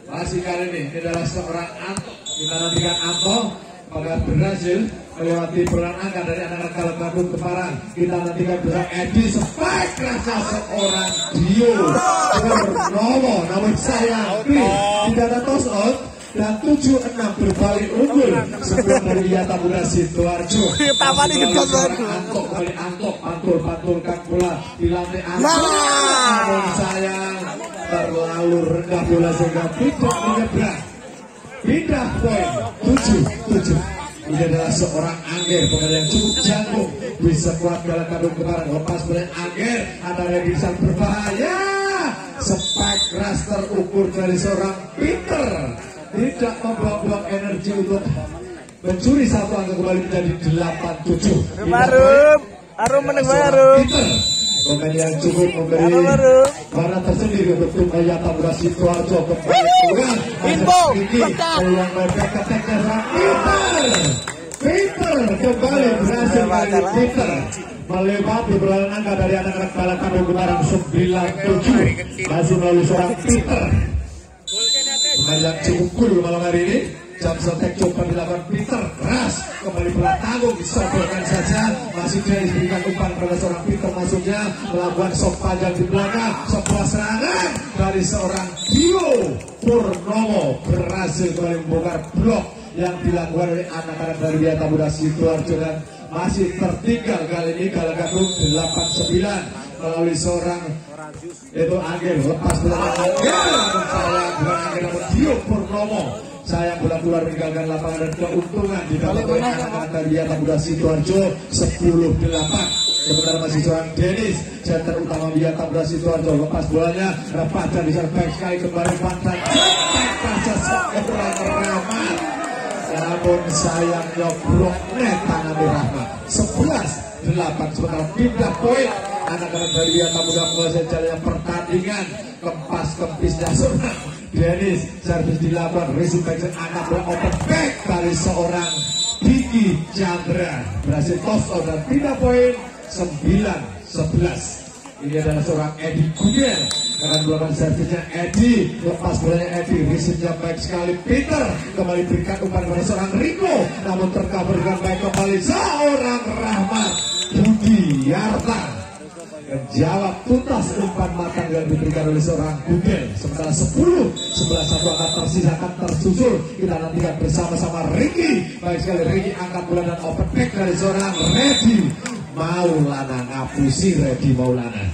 Masih kali ini adalah seorang Anto. Kita nantikan Anto apakah berhasil melewati peran angka dari anak-anak Kalakatung Keparang. Kita nantikan bersama Edi spek rasa seorang Dio Purnomo. Namun sayang tidak ada toss out dan 7-6 berbalik unggul sebelum dari Wiatambra Sidoarjo. Antok kembali Antok pantul-pantulkan bola di lantai Antok. Namun sayang terlalu rendah bola sehingga tidak menyeberang. Pindah poin 7-7. Ini adalah seorang Angger, pemain yang cukup jago di sekuat Kalakatung Keparang. Lepas bola Angger, ada redisan berbahaya. Spek ras terukur dari seorang Peter. Tidak membuang-buang energi untuk mencuri satu angka kembali menjadi 8-7. Arum menang Arum. Pemain yang cukup memberi warna tersendiri untuk tim Wiatambra Sidoarjo. Peluang mereka keteknya sang Peter kembali berhasil dari Peter melewati perlawanan angka dari anak-anak Kalakatung Keparang 9-7 masih melalui seorang Peter. Pemain yang cukup cool malam hari ini. Jam setek coba dilakukan Peter keras kembali pelan tanggung disodokan saja masih Dennis berikan umpan pada seorang Peter masuknya melakukan sok panjang di belakang sebuah serangan dari seorang Dio Purnomo berhasil kembali membongkar blok yang dilakukan oleh anak-anak dari Wiatambra Sidoarjo dan masih tertinggal kali ini Kalakatung 8-9 melalui seorang itu Angger lepas bola Angger namun Dio Purnomo sayang bola keluar meninggalkan lapangan dan keuntungan didapat oleh anak-anak dari Wiatambra Sidoarjo 10-8. Sementara masih seorang Dennis center utama Wiatambra Sidoarjo lepas bolanya rapat dan diserang baik sekali kembali pantai rasa seorang Rahmat. Namun sayang nyobrok net tangan Rahmat. 11-8 sebentar pindah poin. Anak-anak dari Wiyata Muda menguasai jalan pertandingan. Kempas kempisnya seorang Dennis, servis dilakukan, receive back anak bola open back dari seorang Diki Chandra, berhasil toss out dan pindah poin 9-11. Ini adalah seorang Edi Gudel, akan melakukan servisnya Edi, lepas bolanya Edi, receive-nya baik sekali Peter, kembali berikan umpan kepada seorang Rico, namun tercover dengan baik kembali seorang Rahmat Budi Yarta. Menjawab tuntas umpan matang yang diberikan oleh seorang Gudel. Sementara 10-11 akan tersisa, akan tersusul. Kita nantikan bersama-sama Ricky. Baik sekali Ricky angkat bola dan open back dari seorang Reddy Maulana. Ngapusi Reddy Maulana.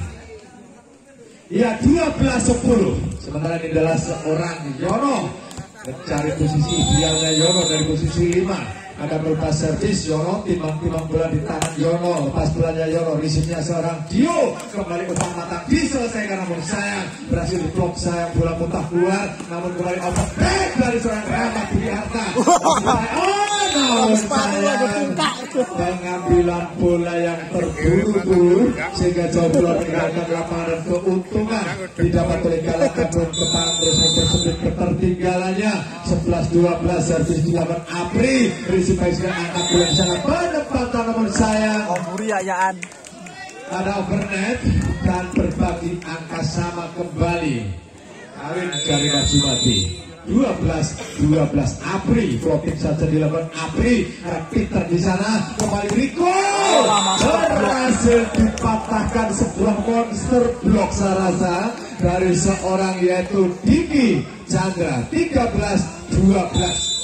Ya 12-10. Sementara ini adalah seorang Yono mencari posisi idealnya Yono dari posisi 5. Akan melepas servis Yono, timang-timang bola di tangan Yono, lepas bolanya Yono, risipnya seorang Dio, kembali umpan matang diselesaikan namun sayang berhasil diblok, sayang bola muntah keluar, namun kembali open back dari seorang Rahmat Budi Harta. Namun sayang pengambilan bola yang terburu-buru sehingga jauh bola meninggalkan lapangan dan keuntungan didapat oleh Galak Bandung Kepala terus mempersempit ketertinggalannya 11-12 servis dilakukan Apri. Baik sekali angkat bola di sana penempatan namun sayang ada overnet dan berbagi angka sama kembali. Kawin dari Najimati 12-12 Apri, flopping saja dilakukan Apri. Peter di sana kembali Rico berhasil dipatahkan sebuah monster blok saya rasa dari seorang yaitu Diki Chandra. 13-12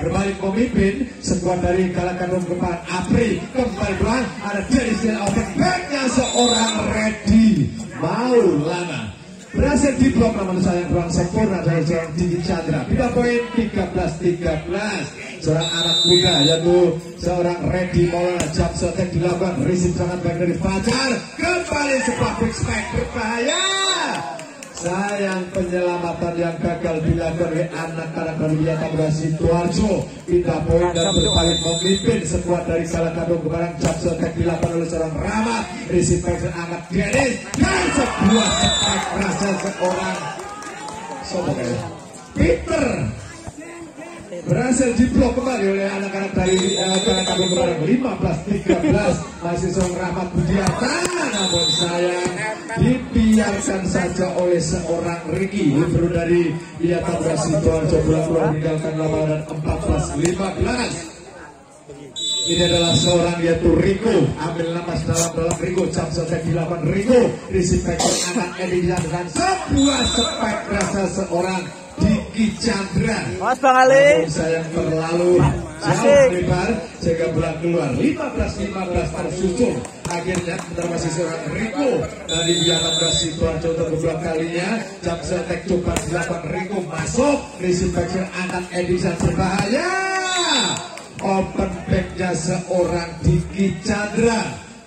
berbalik pemimpin skuad dari Galak Bandung Kepala Apri. Kembali pulang ada dari open backnya seorang Reddy Maulana berhasil diblok namun sayang kurang sempurna dari seorang Diki Chandra. Pindah poin 13-13. Seorang anak muda yaitu seorang Reddy Maulana, jump shot yang dilakukan, receive sangat baik dari Fajar, kembali sebuah big spike berbahaya. Sayang penyelamatan yang gagal dilakukan oleh anak-anak dari Wiyata Muda Sidoarjo. Pindah poin dan berbalik memimpin skuad dari Galak Bandung Kepala. Jump shot yang dilakukan oleh seorang Rahmat, receive back angkat Dennis dan sebuah spike rasa seorang Peter berhasil diblok kembali oleh anak-anak dari Galak Bandung Kepala. 15-13 masih seorang Rahmat Budi Harta, namun sayang dibiarkan saja oleh seorang Ricky. Libero dari Wiyata Muda Sidoarjo bola keluar meninggalkan lapangan 14-15. Ini adalah seorang yaitu Rico, ambil napas dalam Rico, jump shot yang dilakukan Rico, receive back anak Edi dengan sebuah spike rasa seorang Diki Chandra. Mas Bang Ali. Sayang terlalu jauh lebar sehingga bola keluar. 15-15 tersusul. Akhirnya kita masih seorang Rico dari Wiyata Muda Sidoarjo untuk kedua kalinya. Jump shot yang coba dilakukan Rico masuk, receive back angkat Edi dan berbahaya. Open backnya seorang Diki Chandra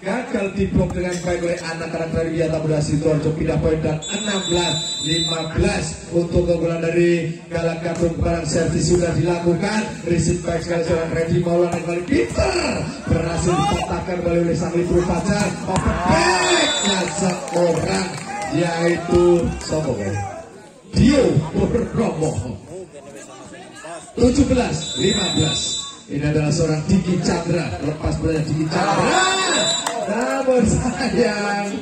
gagal diblok dengan baik oleh anak-anak dari Wiyata Muda Sidoarjo. Pindah poin dan 16-15 untuk keunggulan dari Galak Bandung Kepala. Servis sudah dilakukan, receive back sekali seorang Reddy Maulana kembali Peter berhasil dipatahkan kembali oleh sang libero Fajar. Open backnya seorang yaitu Dio Purnomo. 17-15. Ini adalah seorang Diki Chandra, lepas bolanya Diki Chandra, namun sayang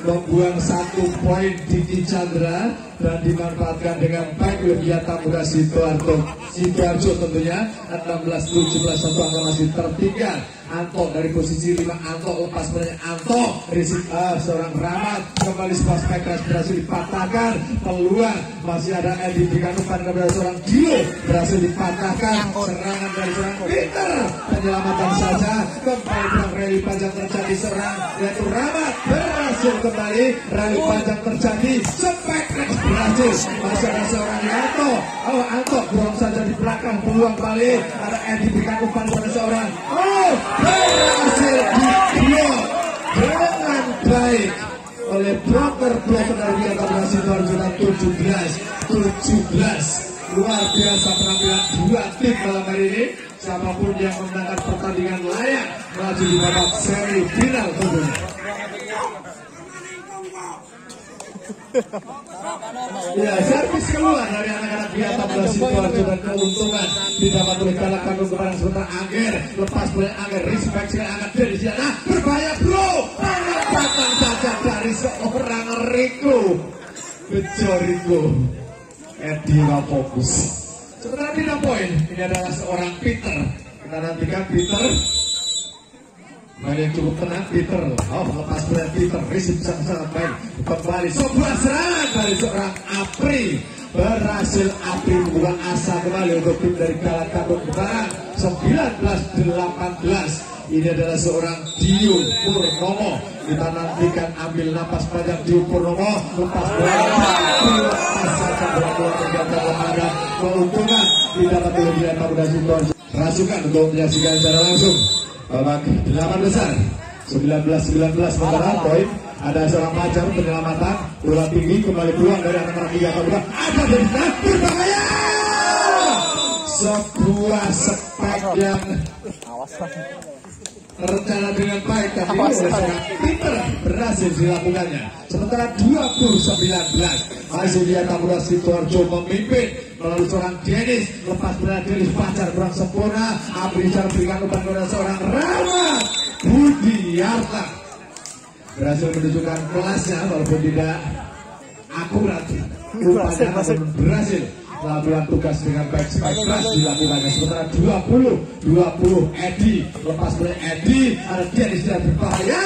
membuang 1 poin Diki Chandra dan dimanfaatkan dengan baik oleh Wiyata Muda Sidoarjo tentunya. 16-17 satu angka masih tertinggal. Anto dari posisi 5, Anto lepas bolanya Anto, receive seorang Rahmat, kembali sebuah spike berhasil dipatahkan. Peluang masih ada Edi berikan umpan kepada seorang Dio, berhasil dipatahkan. Serangan dari seorang Peter, penyelamatan saja kembali pulang rally panjang terjadi seorang yaitu Rahmat berhasil kembali, rally panjang terjadi, spike berhasil. Masih ada seorang Anto, Anto buang saja di belakang, peluang balik, ada Edi berikan umpan kepada seorang berhasil diblok dengan baik oleh bloker dari Wiyata Muda Sidoarjo. 17-17 luar biasa penampilan dua tim malam hari ini. Siapapun yang memenangkan pertandingan layak melaju di babak semifinal tentunya. Ya, servis keluar dari anak-anak Biata Belas Sidoarjo dan keuntungan didapat oleh Galak Bandung kepada sebentar Angger, lepas boleh Angger, respect sekali angkat dari sana, berbahaya bro, penempatan saja dari seorang Riko, bejo Riko, Edi fokus. Sebentar tidak poin, ini adalah seorang Peter, kita nantikan Peter. Main yang cukup tenang Peter. Oh, lepas bola Peter, risip sangat baik. Kembali sebuah serangan dari seorang Apri. Berhasil Apri membuka asa kembali untuk tim dari Galak Bandung Kebaran 19-18. Ini adalah seorang Dio Purnomo. Kita nantikan ambil napas panjang Dio Purnomo. Lepas bola asalkan bola keluar tergantung kepada keuntungan. Tidak dapat kelebihan pada situasi. Rasukan untuk menyaksikan secara langsung. Babak 8 besar 19-19 sementara poin ada seorang Pajar penyelamatan bola tinggi kembali keluar dari anak-anak Liga Kabupaten ada dari berbahaya sebuah spek yang terencana dengan baik tapi oleh seorang Peter berhasil dilakukannya. Sementara 20-19 masih Biata Belas Sidoarjo memimpin melalui seorang Dennis, lepas bola Dennis Pacar kurang sempurna. Apri cara berikan umpan kepada seorang Rama Budiarta berhasil menunjukkan kelasnya walaupun tidak akurat umpannya namun berhasil melakukan tugas dengan baik. Spike keras dilakukannya. Sementara 20-20 Edi, lepas bola Edi ada Dennis yang berbahaya.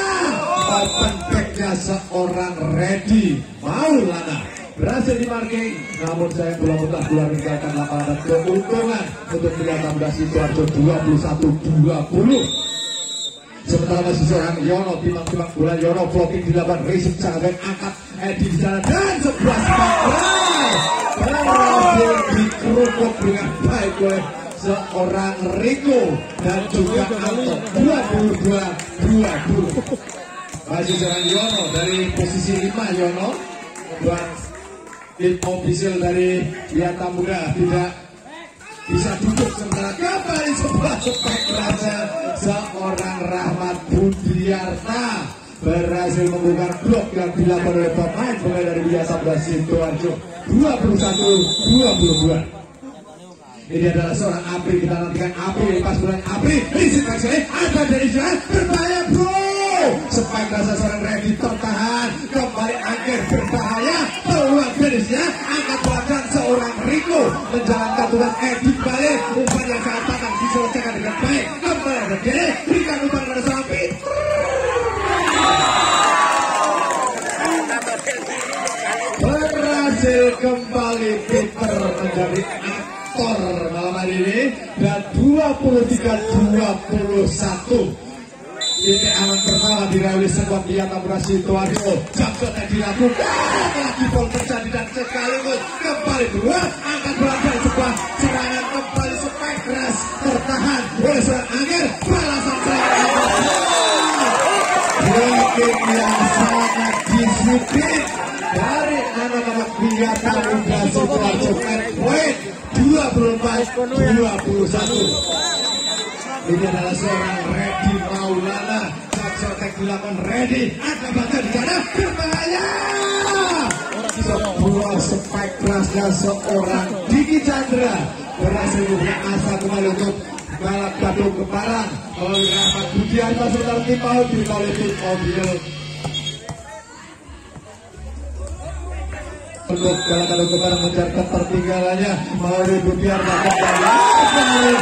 Open backnya seorang Ready Maulana berhasil dimarking, namun saya bola mudah keluar meninggalkan lapangan dan keuntungan untuk Biata Belas Sidoarjo 21-20. Sementara masih seorang Yono timang-timang bola Yono blocking di lapangan, risik sangat baik angkat Edi di sana dan sebuah spike berhasil dikerukuk dengan baik oleh seorang Riko dan juga Anto 22-20. Masih seorang Yono dari posisi 5 Yono membuat tim official dari Biata Muda tidak bisa duduk. Sementara kembali sebuah spek raja seorang Rahmat Budiarta berhasil membuka blok yang dilakukan oleh pemain dari Biata Belas Sidoarjo 21-22. Ini adalah seorang Apri, kita nantikan Apri, lepas bola Apri, risik sekali, ada dari jalan berbahaya bro. Spike rasa seorang Ready tertahan, kembali Angger berbahaya, peluang Dennisnya, angkat bola dan seorang Riko menjalankan tugas Edi balik, umpan yang sangat patah diselesaikan dengan baik, kembali ada Dennis, berikan umpan kepada seorang Peter. Berhasil kembali Peter menjadi aktor malam hari ini dan 23-21. Ini aman pertama diraih sekuat Biata Belas Sidoarjo. Jangkauan yang dilakukan lagi bol terjadi dan sekaligus kembali keluar angkat bola dari sebuah serangan kembali spek keras tertahan oleh seorang Angger balasan serangan blocking yang sangat disiplin dari anak-anak Biata Belas Sidoarjo. Poin 24-21. Ini adalah seorang Ready Maulana. Saat dilakukan Ready, ada baca di sana berbahaya. Sebuah spike kerasnya seorang Diki Chandra berhasil membuka asa kembali untuk Galak Bandung Kebaran melalui Rahmat Budiarta sebentar tim mau oleh tim mobil. Untuk Galak Bandung Kebaran mengejar ketertinggalannya melalui Budiarta kembali.